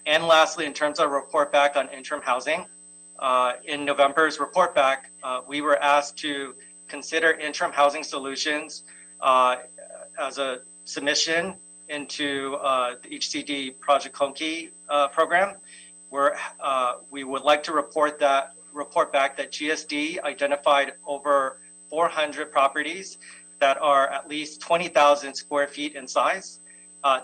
G: And lastly, in terms of report back on interim housing, in November's report back, we were asked to consider interim housing solutions as a submission into the HCD Project Homekey program, where we would like to report back that GSD identified over 400 properties that are at least 20,000 square feet in size.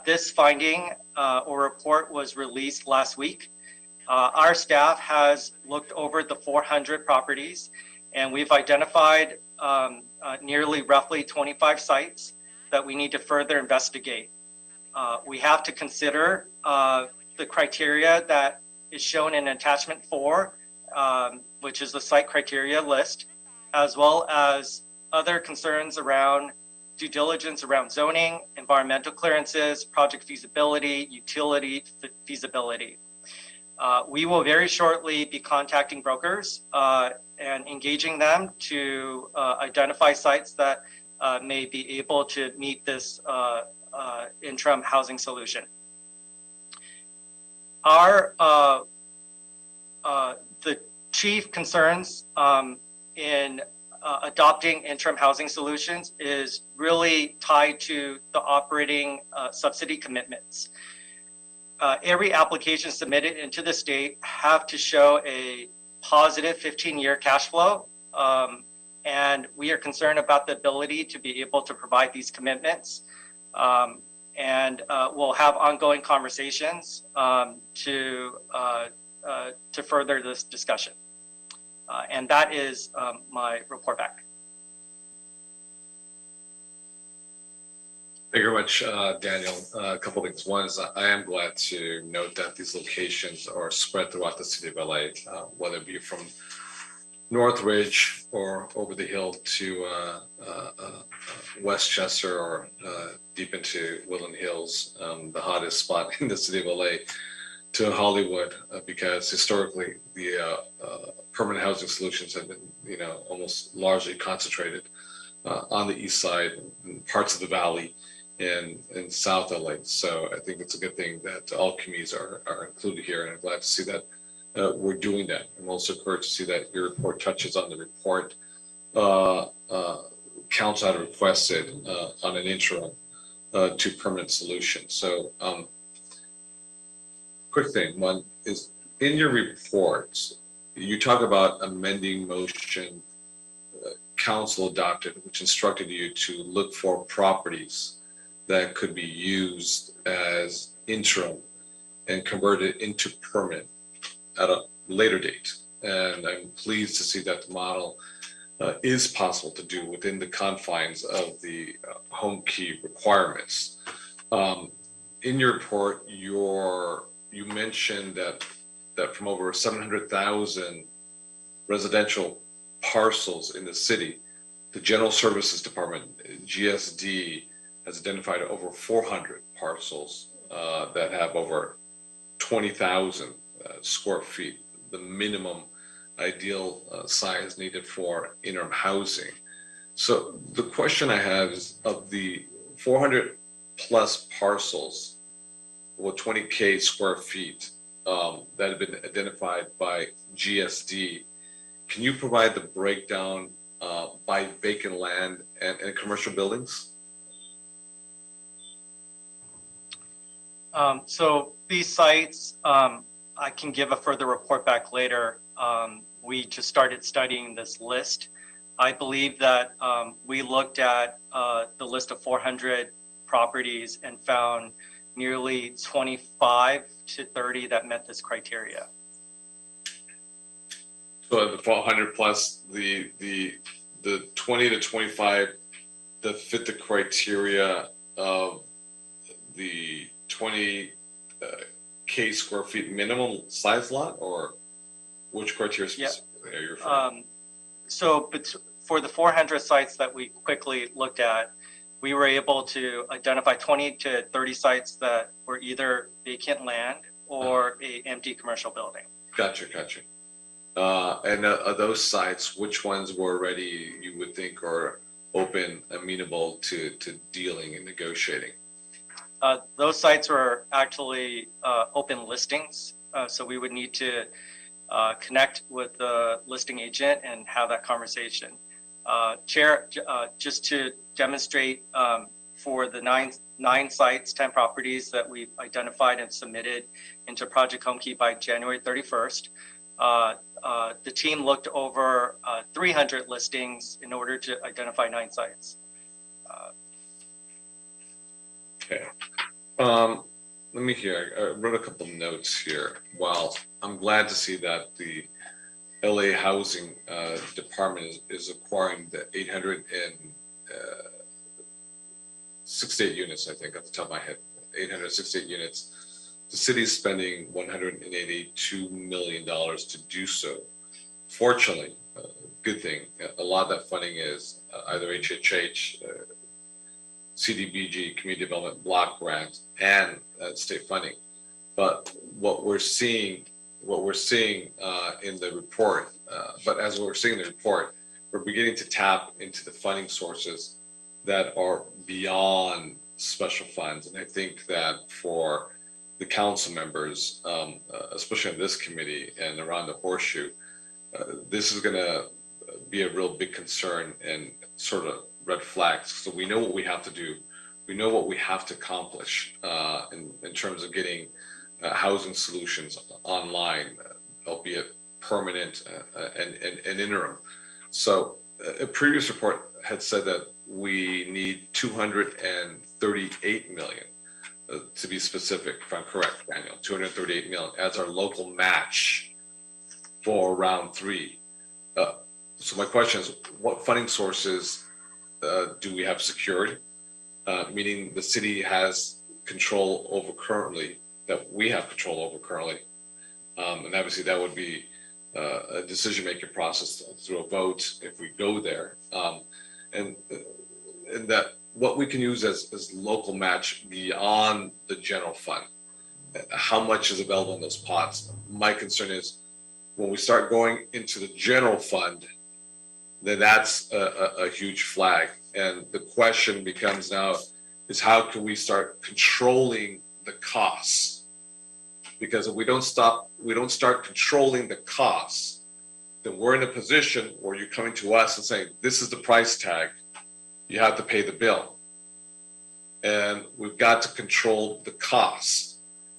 G: This finding or report was released last week. Our staff has looked over the 400 properties, and we've identified nearly roughly 25 sites that we need to further investigate. We have to consider the criteria that is shown in attachment 4, which is the site criteria list, as well as other concerns around due diligence around zoning, environmental clearances, project feasibility, utility feasibility. We will very shortly be contacting brokers and engaging them to identify sites that may be able to meet this interim housing solution. The chief concerns in adopting interim housing solutions is really tied to the operating subsidy commitments. Every application submitted into the state have to show a positive 15-year cash flow, and we are concerned about the ability to be able to provide these commitments. And we'll have ongoing conversations to further this discussion. And that is my report back.
A: Thank you very much, Daniel. A couple of things. One is I am glad to note that these locations are spread throughout the city of LA, whether it be from Northridge or over the hill to Westchester or deep into Woodland Hills, the hottest spot in the city of LA, to Hollywood, because historically the permanent housing solutions have been, almost largely concentrated on the east side and parts of the valley in South LA. So I think it's a good thing that all communities are included here, and I'm glad to see that we're doing that. I'm also encouraged to see that your report touches on the report council had requested on an interim to permanent solution. So quick thing, one is in your reports, you talk about amending motion council adopted, which instructed you to look for properties that could be used as interim and converted into permanent at a later date. And I'm pleased to see that the model is possible to do within the confines of the Homekey requirements. In your report, you mentioned that from over 700,000 residential parcels in the city, the General Services Department, GSD, has identified over 400 parcels that have over 20,000 square feet, the minimum ideal size needed for interim housing. So the question I have is, of the 400 plus parcels with 20K square feet that have been identified by GSD, can you provide the breakdown by vacant land and commercial buildings?
G: So these sites, I can give a further report back later. We just started studying this list. I believe that we looked at the list of 400 properties and found nearly 25 to 30 that met this criteria.
A: So the 400 plus the 20 to 25 that fit the criteria of the 20K square feet minimum size lot, or which criteria specifically are you referring to?
G: For the 400 sites that we quickly looked at, we were able to identify 20 to 30 sites that were either vacant land or a empty commercial building.
A: Gotcha. And of those sites, which ones were already, you would think, are open, amenable to dealing and negotiating?
G: Those sites were actually open listings, so we would need to connect with the listing agent and have that conversation. Chair, just to demonstrate for the nine sites, 10 properties that we've identified and submitted into Project Homekey by January 31st, the team looked over 300 listings in order to identify 9 sites.
A: Okay. Let me hear. I wrote a couple notes here. Well, I'm glad to see that the LA Housing Department is acquiring the 868 units, I think, off the top of my head, 868 units. The city is spending $182 million to do so. Fortunately, good thing, a lot of that funding is either HHH, CDBG, Community Development Block Grant, and state funding. But what we're seeing in the report, we're beginning to tap into the funding sources that are beyond special funds. And I think that for the council members, especially on this committee and around the horseshoe, this is going to be a real big concern and sort of red flags. So we know what we have to do. We know what we have to accomplish in terms of getting housing solutions online, albeit permanent and interim. So a previous report had said that we need 238 million, to be specific, if I'm correct, Daniel, 238 million as our local match for round 3. So my question is, what funding sources do we have secured? Meaning the city has control over currently, that we have control over currently. And obviously that would be a decision-making process through a vote if we go there. And that what we can use as local match beyond the general fund, how much is available in those pots? My concern is when we start going into the general fund, then that's a huge flag. And the question becomes now is how can we start controlling the costs? Because if we don't start controlling the costs, then we're in a position where you're coming to us and saying, this is the price tag, you have to pay the bill. And we've got to control the costs,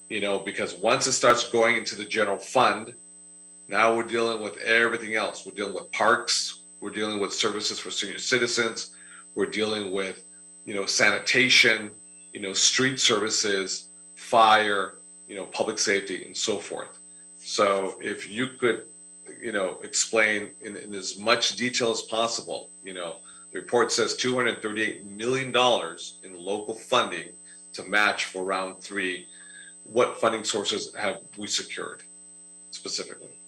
A: because once it starts going into the general fund, now we're dealing with everything else. We're dealing with parks, we're dealing with services for senior citizens, we're dealing with, sanitation, street services, fire, public safety, and so forth. So if you could, explain in as much detail as possible, the report says $238 million in local funding to match for round 3. What funding sources have we secured specifically?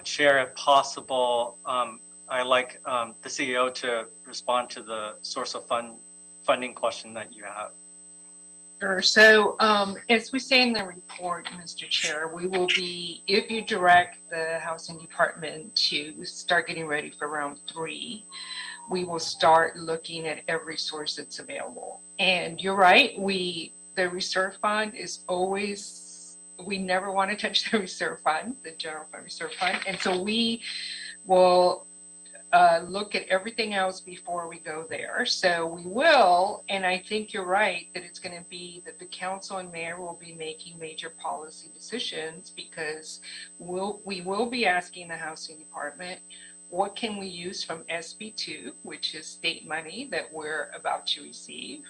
G: Chair, if possible, I like the CEO to respond to the source of funding question that you have.
T: Sure. So as we say in the report, Mr. Chair, we will be, if you direct the Housing Department to start getting ready for round 3, we will start looking at every source that's available. And you're right, the reserve fund is always, we never want to touch the reserve fund, the general fund reserve fund. And so we will look at everything else before we go there. So we will, and I think you're right, that it's going to be that the council and mayor will be making major policy decisions, because we will be asking the housing department, what can we use from SB2, which is state money that we're about to receive?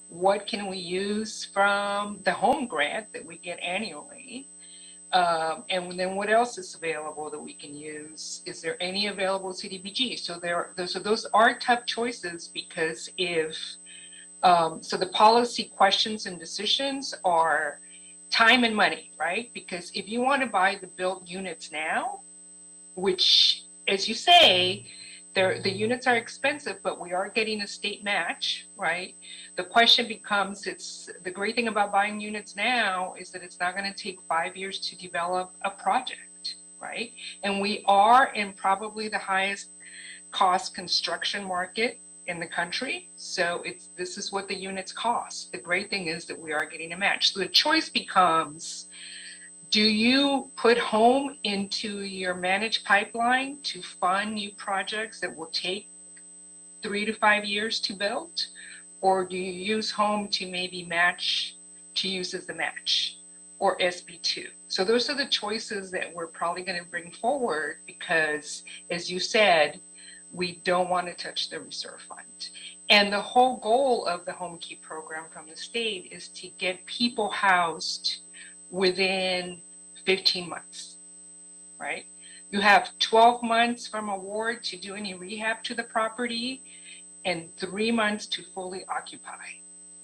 T: What can we use from the home grant that we get annually? And then what else is available that we can use? Is there any available CDBG? So those are tough choices, because so the policy questions and decisions are time and money, right? Because if you want to buy the built units now, which, as you say, the units are expensive, but we are getting a state match, right? The question becomes, the great thing about buying units now is that it's not going to take 5 years to develop a project, right? And we are in probably the highest cost construction market in the country. So this is what the units cost. The great thing is that we are getting a match. So the choice becomes, do you put home into your managed pipeline to fund new projects that will take 3 to 5 years to build? Or do you use home to maybe match, to use as the match, or SB2? So those are the choices that we're probably going to bring forward because, as you said, we don't want to touch the reserve fund. And the whole goal of the Homekey program from the state is to get people housed within 15 months, right? You have 12 months from award to do any rehab to the property and 3 months to fully occupy.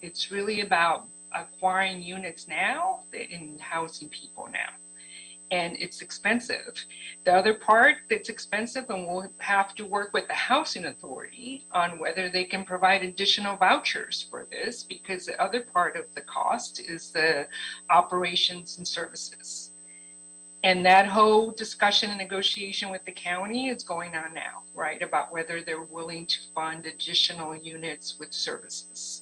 T: It's really about acquiring units now and housing people now. And it's expensive. The other part that's expensive, and we'll have to work with the housing authority on whether they can provide additional vouchers for this, because the other part of the cost is the operations and services. And that whole discussion and negotiation with the county is going on now, right? About whether they're willing to fund additional units with services.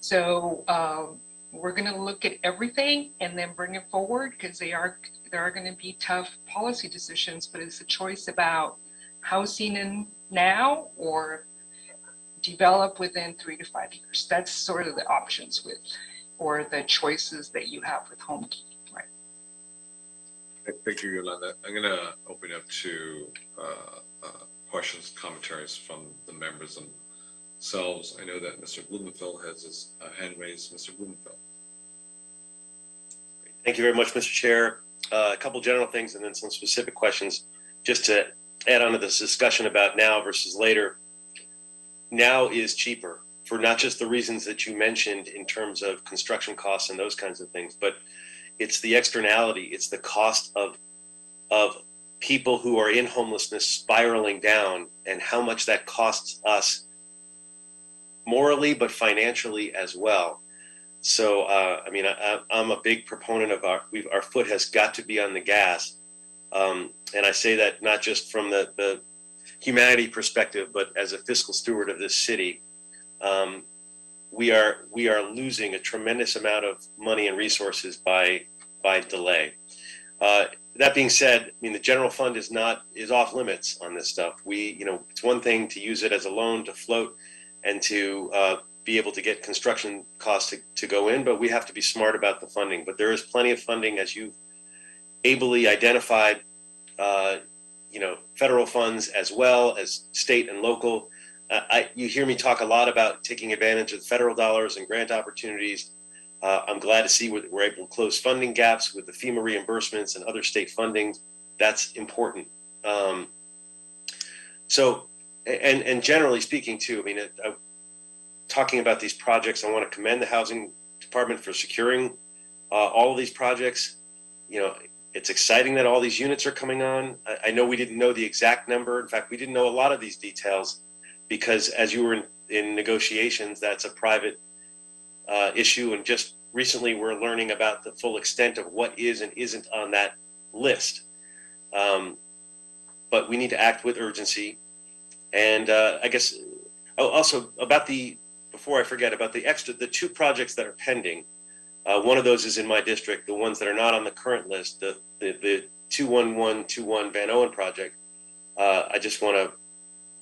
T: So we're going to look at everything and then bring it forward, because there are going to be tough policy decisions, but it's a choice about housing in now or develop within 3 to 5 years. That's sort of the options with, or the choices that you have with Homekey.
A: Thank you, Yolanda. I'm going to open up to questions, commentaries from the members themselves. I know that Mr. Blumenfeld has his hand raised. Mr. Blumenfeld.
C: Thank you very much, Mr. Chair. A couple general things and then some specific questions just to add on to this discussion about now versus later. Now is cheaper for not just the reasons that you mentioned in terms of construction costs and those kinds of things, but it's the externality, it's the cost of people who are in homelessness spiraling down and how much that costs us morally, but financially as well. So, I'm a big proponent of our foot has got to be on the gas. And I say that not just from the humanity perspective, but as a fiscal steward of this city. We are losing a tremendous amount of money and resources by delay. That being said, the general fund is off limits on this stuff. It's one thing to use it as a loan to float and to be able to get construction costs to go in, but we have to be smart about the funding. But there is plenty of funding, as you've ably identified, federal funds as well as state and local. You hear me talk a lot about taking advantage of federal dollars and grant opportunities. I'm glad to see we're able to close funding gaps with the FEMA reimbursements and other state funding. That's important. And generally speaking too, talking about these projects, I want to commend the Housing Department for securing all of these projects. It's exciting that all these units are coming on. I know we didn't know the exact number. In fact, we didn't know a lot of these details because as you were in negotiations, that's a private issue. And just recently we're learning about the full extent of what is and isn't on that list. But we need to act with urgency. And I guess also before I forget about the 2 projects that are pending. One of those is in my district. The ones that are not on the current list, the 21121 Van Owen project. I just want to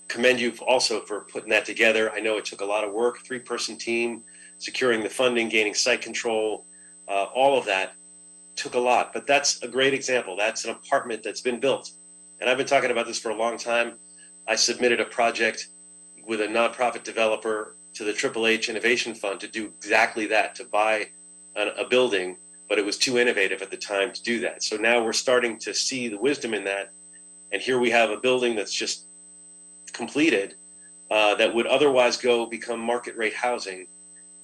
C: commend you also for putting that together. I know it took a lot of work, 3-person team, securing the funding, gaining site control, all of that took a lot. But that's a great example. That's an apartment that's been built. And I've been talking about this for a long time. I submitted a project with a nonprofit developer to the Triple H Innovation Fund to do exactly that, to buy a building, but it was too innovative at the time to do that. So now we're starting to see the wisdom in that. And here we have a building that's just completed that would otherwise become market rate housing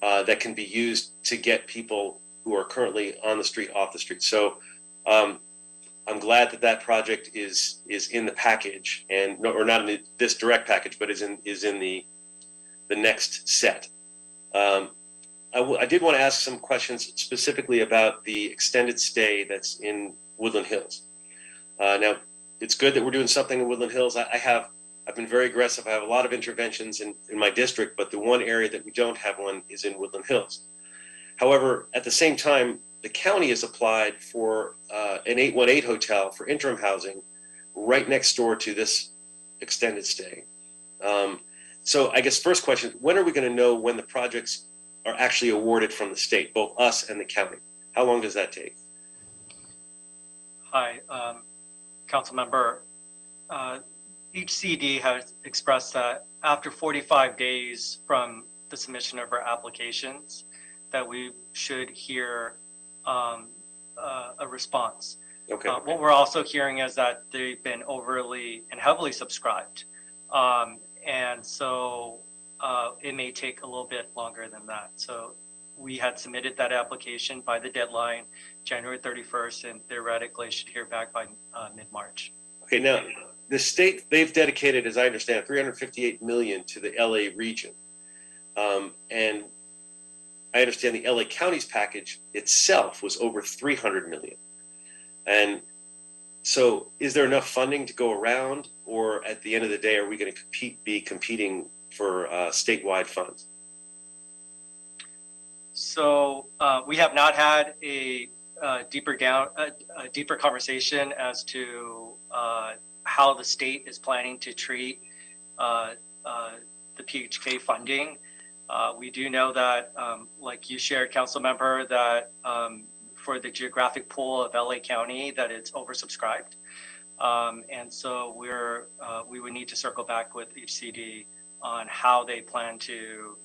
C: that can be used to get people who are currently on the street off the street. So I'm glad that project is in the package, or not in this direct package, but is in the next set. I did want to ask some questions specifically about the extended stay that's in Woodland Hills. Now, it's good that we're doing something in Woodland Hills. I've been very aggressive. I have a lot of interventions in my district, but the one area that we don't have one is in Woodland Hills. However, at the same time, the county has applied for an 818 hotel for interim housing right next door to this extended stay. So I guess first question, when are we going to know when the projects are actually awarded from the state, both us and the county? How long does that take?
G: Hi, Council Member. Each CD has expressed that after 45 days from the submission of our applications, that we should hear a response.
C: Okay.
G: What we're also hearing is that they've been overly and heavily subscribed. And so it may take a little bit longer than that. So we had submitted that application by the deadline, January 31st, and theoretically should hear back by mid-March.
C: Okay, now the state, they've dedicated, as I understand, $358 million to the LA region. And I understand the LA County's package itself was over $300 million. And so is there enough funding to go around, or at the end of the day, are we going to be competing for statewide funds?
G: So we have not had a deeper conversation as to how the state is planning to treat the PHK funding. We do know that, like you shared, Council Member, that for the geographic pool of LA County, that it's oversubscribed. And so we would need to circle back with HCD on how they plan to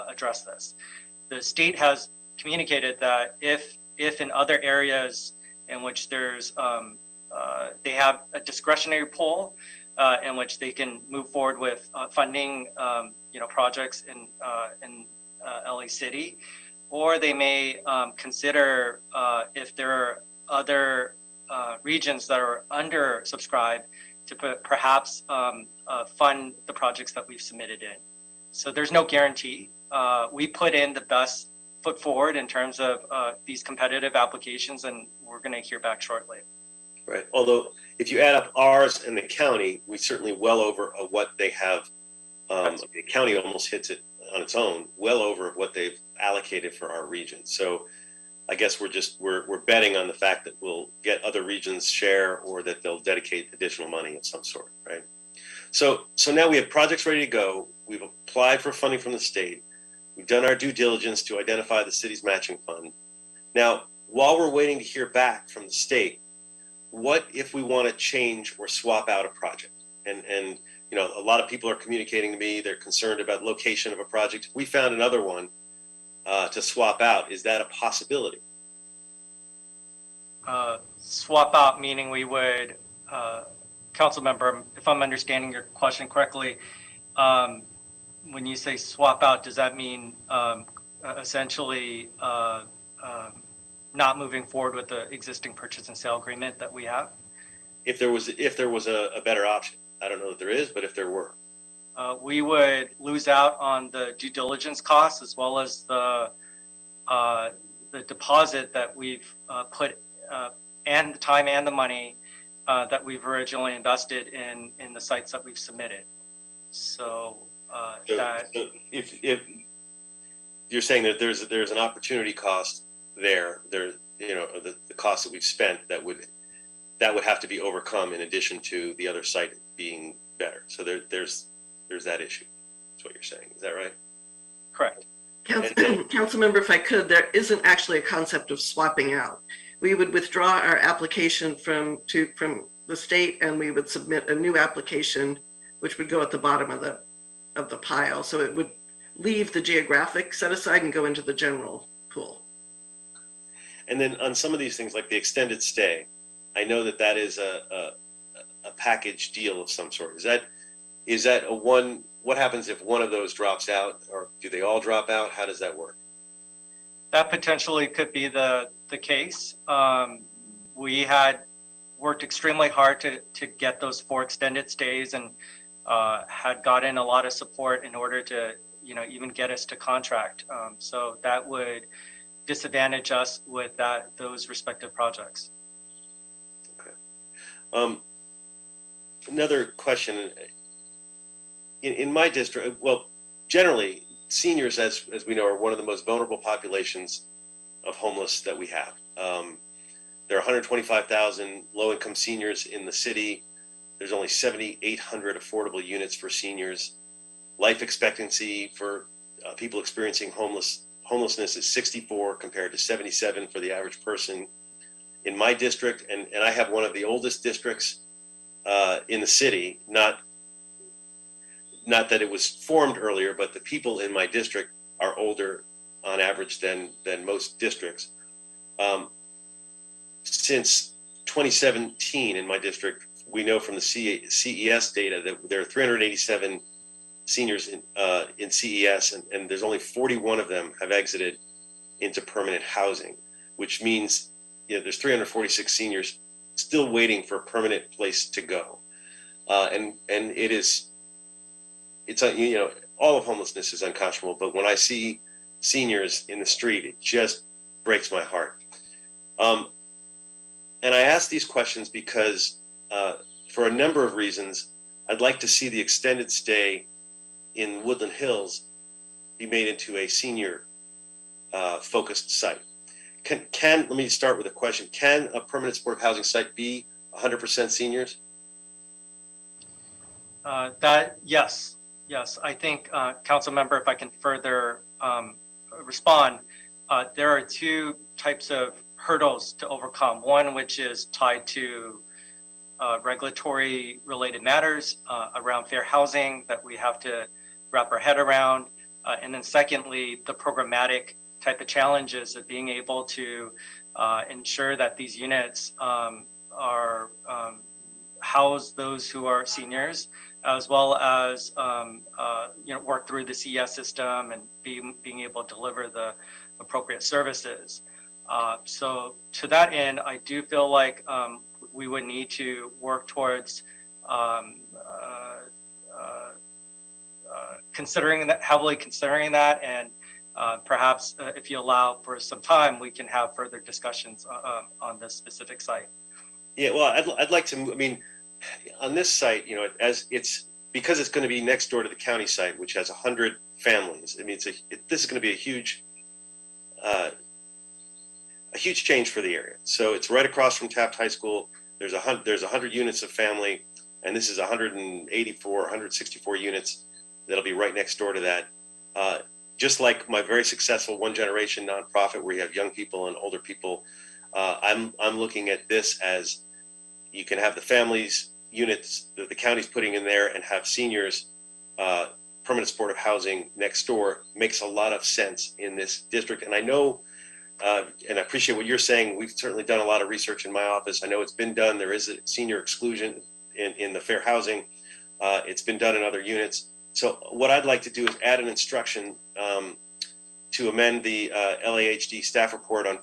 G: address this. The state has communicated that if in other areas in which there's they have a discretionary pool in which they can move forward with funding projects in LA City, or they may consider if there are other regions that are undersubscribed to perhaps fund the projects that we've submitted in. So there's no guarantee. We put in the best foot forward in terms of these competitive applications, and we're going to hear back shortly.
C: Right. Although if you add up ours and the county, we certainly well over what they have. The county almost hits it on its own, well over what they've allocated for our region. So I guess we're betting on the fact that we'll get other regions share, or that they'll dedicate additional money of some sort, right? So now we have projects ready to go. We've applied for funding from the state. We've done our due diligence to identify the city's matching fund. Now, while we're waiting to hear back from the state, what if we want to change or swap out a project? And a lot of people are communicating to me, they're concerned about location of a project. If we found another one to swap out, is that a possibility?
G: Swap out meaning we would, Council Member, if I'm understanding your question correctly, when you say swap out, does that mean essentially not moving forward with the existing purchase and sale agreement that we have?
C: If there was a better option. I don't know that there is, but if there were.
G: We would lose out on the due diligence costs, as well as the deposit that we've put, and the time and the money that we've originally invested in the sites that we've submitted. So
C: if you're saying that there's an opportunity cost there, the cost that we've spent that would have to be overcome in addition to the other site being better. So there's that issue. That's what you're saying. Is that right?
G: Correct.
B: Council Member, if I could, there isn't actually a concept of swapping out. We would withdraw our application from the state, and we would submit a new application, which would go at the bottom of the pile. So it would leave the geographic set aside and go into the general pool.
C: And then on some of these things, like the extended stay, I know that is a package deal of some sort. Is that a one? What happens if one of those drops out, or do they all drop out? How does that work?
G: That potentially could be the case. We had worked extremely hard to get those 4 extended stays, and had gotten a lot of support in order to even get us to contract. So that would disadvantage us with those respective projects.
C: Another question. In my district, well, generally, seniors, as we know, are one of the most vulnerable populations of homeless that we have. There are 125,000 low-income seniors in the city. There's only 7,800 affordable units for seniors. Life expectancy for people experiencing homelessness is 64 compared to 77 for the average person. In my district, and I have one of the oldest districts in the city, not that it was formed earlier, but the people in my district are older on average than most districts. Since 2017 in my district, we know from the CES data that there are 387 seniors in CES, and there's only 41 of them have exited into permanent housing, which means there's 346 seniors still waiting for a permanent place to go. And it's all of homelessness is unconscionable, but when I see seniors in the street, it just breaks my heart. And I ask these questions because for a number of reasons, I'd like to see the extended stay in Woodland Hills be made into a senior focused site. Let me start with a question. Can a permanent supportive housing site be 100% seniors?
G: Yes. I think, Council Member, if I can further respond, there are two types of hurdles to overcome. One, which is tied to regulatory related matters around fair housing that we have to wrap our head around. And then secondly, the programmatic type of challenges of being able to ensure that these units are house those who are seniors, as well as work through the CES system and being able to deliver the appropriate services. So to that end, I do feel like we would need to work towards heavily considering that, and perhaps if you allow for some time, we can have further discussions on this specific site.
C: Yeah, well, I'd like to. I mean, on this site, because it's going to be next door to the county site, which has 100 families. I mean, this is going to be a huge change for the area. So it's right across from Taft High School. There's 100 units of family, and this is 164 units that'll be right next door to that. Just like my very successful One Generation nonprofit, where you have young people and older people, I'm looking at this as you can have the families units that the county's putting in there and have seniors permanent supportive housing next door. Makes a lot of sense in this district. And I know, and I appreciate what you're saying. We've certainly done a lot of research in my office. I know it's been done. There is a senior exclusion in the fair housing. It's been done in other units. So what I'd like to do is add an instruction to amend the LAHD staff report on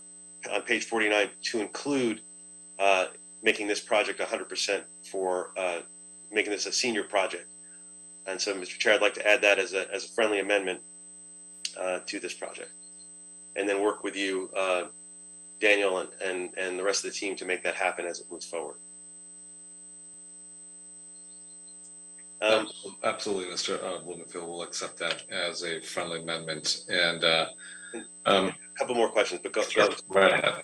C: page 49 to include making this project 100% for making this a senior project. And so, Mr. Chair, I'd like to add that as a friendly amendment to this project, and then work with you, Daniel, and the rest of the team to make that happen as it moves forward.
A: Absolutely, Mr. Blumenfield will accept that as a friendly amendment. And a
C: couple more questions, but go
A: right ahead.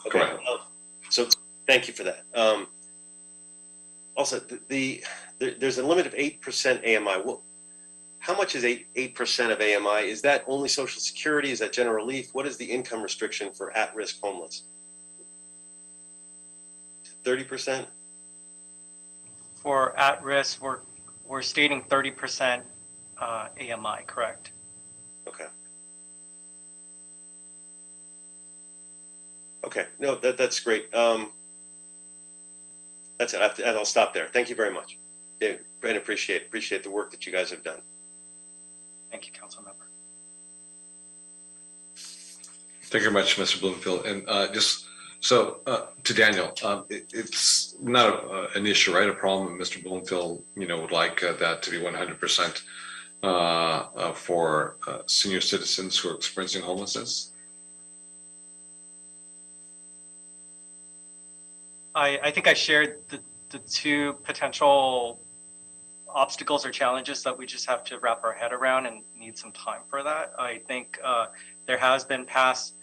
C: Okay. Go ahead. So thank you for that. Also, there's a limit of 8% AMI. Well, how much is 8% of AMI? Is that only Social Security? Is that general relief? What is the income restriction for at-risk homeless? 30%?
G: For at-risk, we're stating 30% AMI, correct?
C: Okay. Okay, no, that's great. That's it. I'll stop there. Thank you very much. Yeah, Brandon, appreciate the work that you guys have done.
G: Thank you, Council Member.
A: Thank you very much, Mr. Blumenfield. And just so to Daniel, it's not an issue, right? A problem. Mr. Blumenfield, would like that to be 100% for senior citizens who are experiencing homelessness.
G: I think I shared the two potential obstacles or challenges that we just have to wrap our head around and need some time for that. I think there has been past,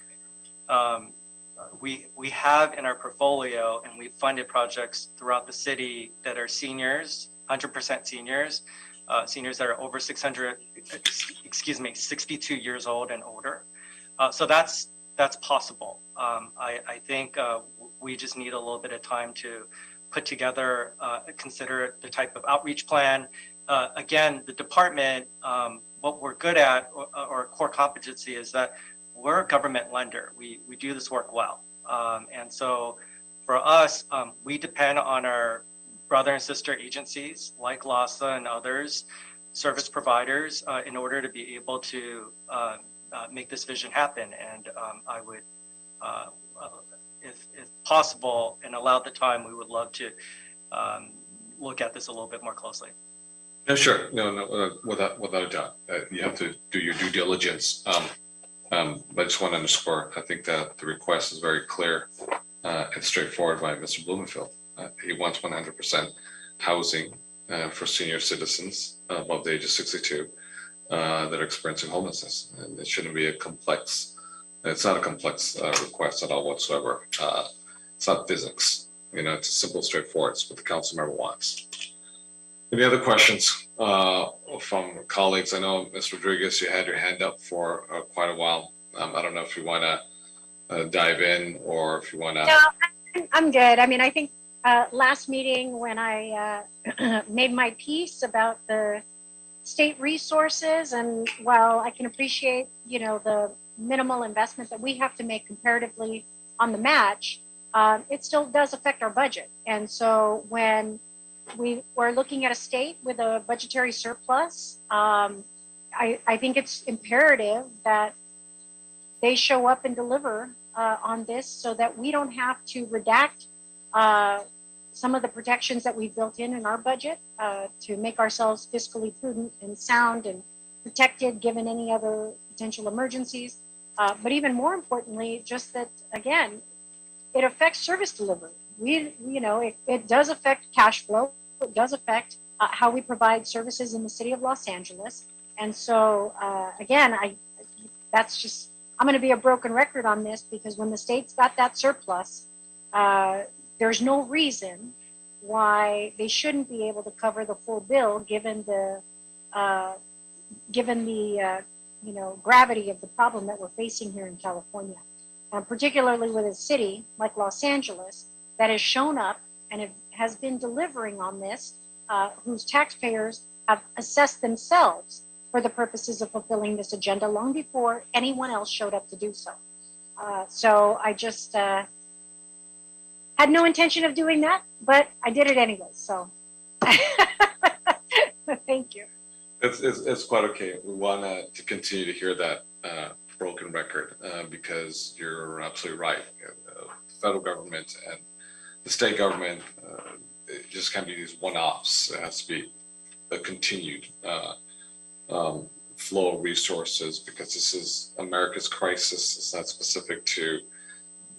G: we have in our portfolio, and we've funded projects throughout the city that are seniors, 100% seniors, seniors that are over 62 years old and older. So that's possible. I think we just need a little bit of time to put together, consider the type of outreach plan. Again, the department, what we're good at, or core competency, is that we're a government lender. We do this work well. And so for us, we depend on our brother and sister agencies like LASA and others, service providers, in order to be able to make this vision happen. And I would, if possible and allowed the time, we would love to look at this a little bit more closely.
A: No, sure. No, without a doubt. You have to do your due diligence. But I just want to underscore, I think that the request is very clear and straightforward by Mr. Blumenfield. He wants 100% housing for senior citizens above the age of 62 that are experiencing homelessness. And it shouldn't be a complex, it's not a complex request at all whatsoever. It's not physics. It's simple, straightforward. It's what the council member wants. Any other questions from colleagues? I know, Ms. Rodriguez, you had your hand up for quite a while. I don't know if you want to dive in or if you want to.
H: No, I'm good. I mean, I think last meeting when I made my piece about the state resources, and while I can appreciate, the minimal investment that we have to make comparatively on the match, it still does affect our budget. And so when we were looking at a state with a budgetary surplus, I think it's imperative that they show up and deliver on this so that we don't have to redact some of the protections that we've built in our budget to make ourselves fiscally prudent and sound and protected given any other potential emergencies. But even more importantly, just that, again, it affects service delivery. It does affect cash flow. It does affect how we provide services in the city of Los Angeles. And so, again, I'm going to be a broken record on this, because when the state's got that surplus, there's no reason why they shouldn't be able to cover the full bill, given the gravity of the problem that we're facing here in California, and particularly with a city like Los Angeles that has shown up and has been delivering on this, whose taxpayers have assessed themselves for the purposes of fulfilling this agenda long before anyone else showed up to do so. So I just had no intention of doing that, but I did it anyway. So thank you.
A: It's quite okay. We want to continue to hear that broken record because you're absolutely right. The federal government and the state government, it just can't be these one-offs. It has to be a continued flow of resources, because this is America's crisis. It's not specific to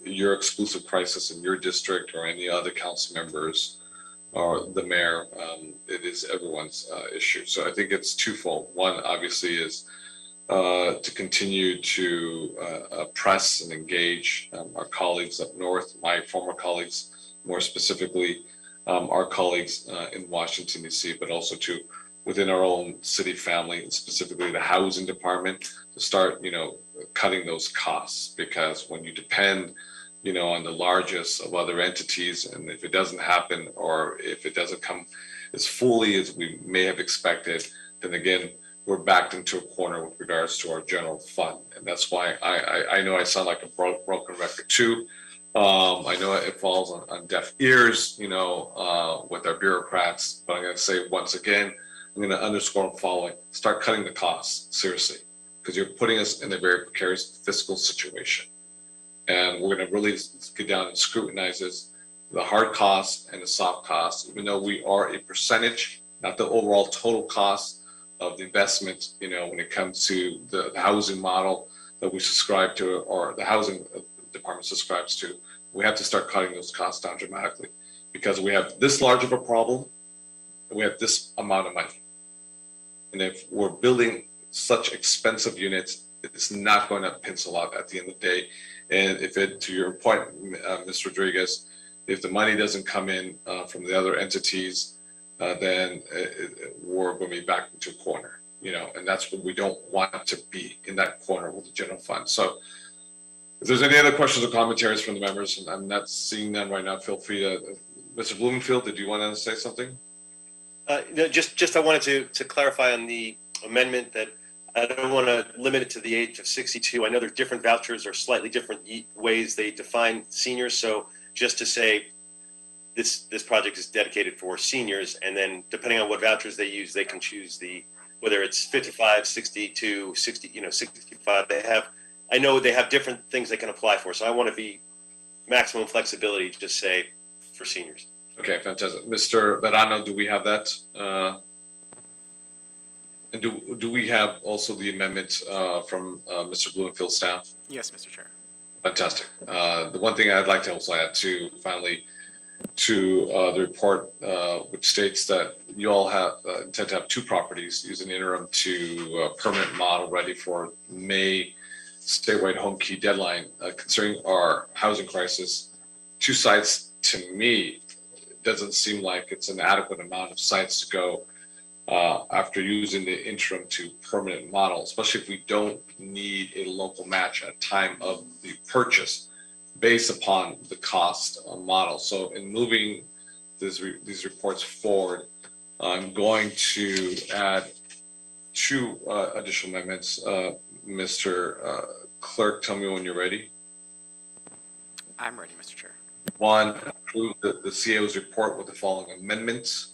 A: your exclusive crisis in your district or any other council members or the mayor. It is everyone's issue. So I think it's twofold. One, obviously, is to continue to press and engage our colleagues up north, my former colleagues, more specifically, our colleagues in Washington, D.C., but also to within our own city family, and specifically the housing department, to start, cutting those costs. Because when you depend, on the largest of other entities, and if it doesn't happen, or if it doesn't come as fully as we may have expected, then again, we're backed into a corner with regards to our general fund. And that's why I know I sound like a broken record too. I know it falls on deaf ears, with our bureaucrats, but I'm going to say once again, I'm going to underscore the following: start cutting the costs, seriously, because you're putting us in a very precarious fiscal situation. And we're going to really get down and scrutinize this, the hard costs and the soft costs, even though we are a percentage, not the overall total cost of the investment, when it comes to the housing model that we subscribe to, or the housing department subscribes to. We have to start cutting those costs down dramatically because we have this large of a problem and we have this amount of money. And if we're building such expensive units, it's not going to pencil out at the end of the day. And if it, to your point, Ms. Rodriguez, if the money doesn't come in from the other entities, then we're going to be back into a corner, and that's what we don't want to be, in that corner with the general fund. So if there's any other questions or commentaries from the members, and I'm not seeing them right now, feel free to. Mr. Blumenfield, did you want to say something?
C: No, just I wanted to clarify on the amendment that I don't want to limit it to the age of 62. I know there's different vouchers or slightly different ways they define seniors. So just to say this project is dedicated for seniors, and then depending on what vouchers they use, they can choose whether it's 55, 62, 60, 65. I know they have different things they can apply for. So I want to be maximum flexibility, just say for seniors.
A: Okay, fantastic. Mr. Verano, do we have that? And do we have also the amendment from Mr. Blumenfield's staff?
D: Yes, Mr. Chair.
A: Fantastic. The one thing I'd like to also add to the report, which states that you all intend to have 2 properties using the interim to permanent model ready for May statewide home key deadline. Concerning our housing crisis, 2 sites to me doesn't seem like it's an adequate amount of sites to go after using the interim to permanent model, especially if we don't need a local match at time of the purchase based upon the cost model. So in moving these reports forward, I'm going to add 2 additional amendments. Mr. Clerk, tell me when you're ready.
D: I'm ready, Mr. Chair.
A: 1, approve the CAO's report with the following amendments.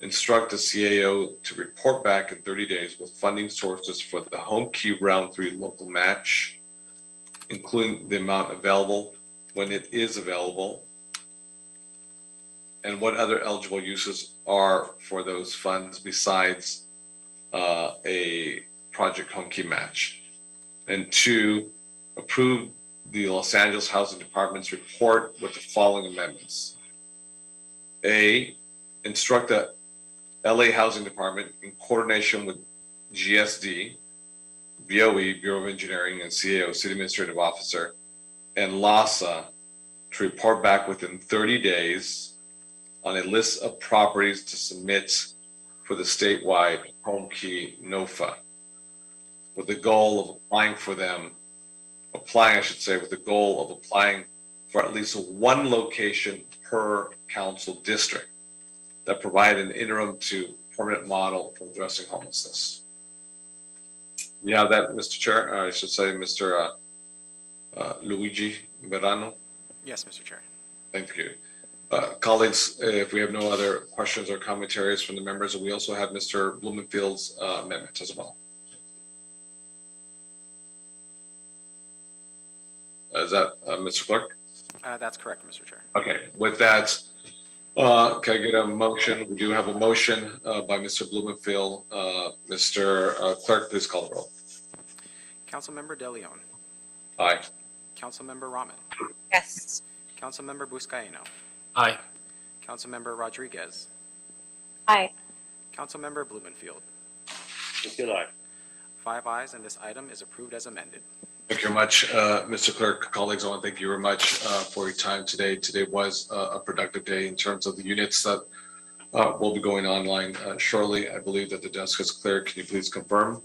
A: Instruct the CAO to report back in 30 days with funding sources for the Homekey Round 3 local match, including the amount available when it is available, and what other eligible uses are for those funds besides a project Homekey match. And 2, approve the Los Angeles Housing Department's report with the following amendments. A, instruct the LA Housing Department in coordination with GSD, BOE, Bureau of Engineering, and CAO, City Administrative Officer, and LASA to report back within 30 days on a list of properties to submit for the statewide Homekey NOFA, with the goal of applying for at least 1 location per council district that provide an interim to permanent model for addressing homelessness. You have that, Mr. Chair, I should say, Mr. Luigi Verano.
D: Yes, Mr. Chair.
A: Thank you. Colleagues, if we have no other questions or commentaries from the members, we also have Mr. Blumenfield's amendment as well. Is that Mr. Clerk?
D: That's correct, Mr. Chair.
A: Okay, with that, can I get a motion? We do have a motion by Mr. Blumenfield. Mr. Clerk, please call the roll.
D: Councilmember De Leon.
A: Aye.
D: Councilmember Rahman.
F: Yes.
D: Councilmember Buscaino.
O: Aye.
D: Councilmember Rodriguez.
H: Aye.
D: Councilmember Blumenfield.
C: Good eye.
D: 5 ayes, and this item is approved as amended.
A: Thank you very much, Mr. Clerk. Colleagues, I want to thank you very much for your time today. Today was a productive day in terms of the units that will be going online shortly. I believe that the desk is clear. Can you please confirm?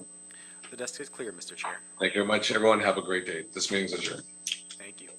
D: The desk is clear, Mr. Chair.
A: Thank you very much, everyone. Have a great day. This meeting is adjourned.
D: Thank you.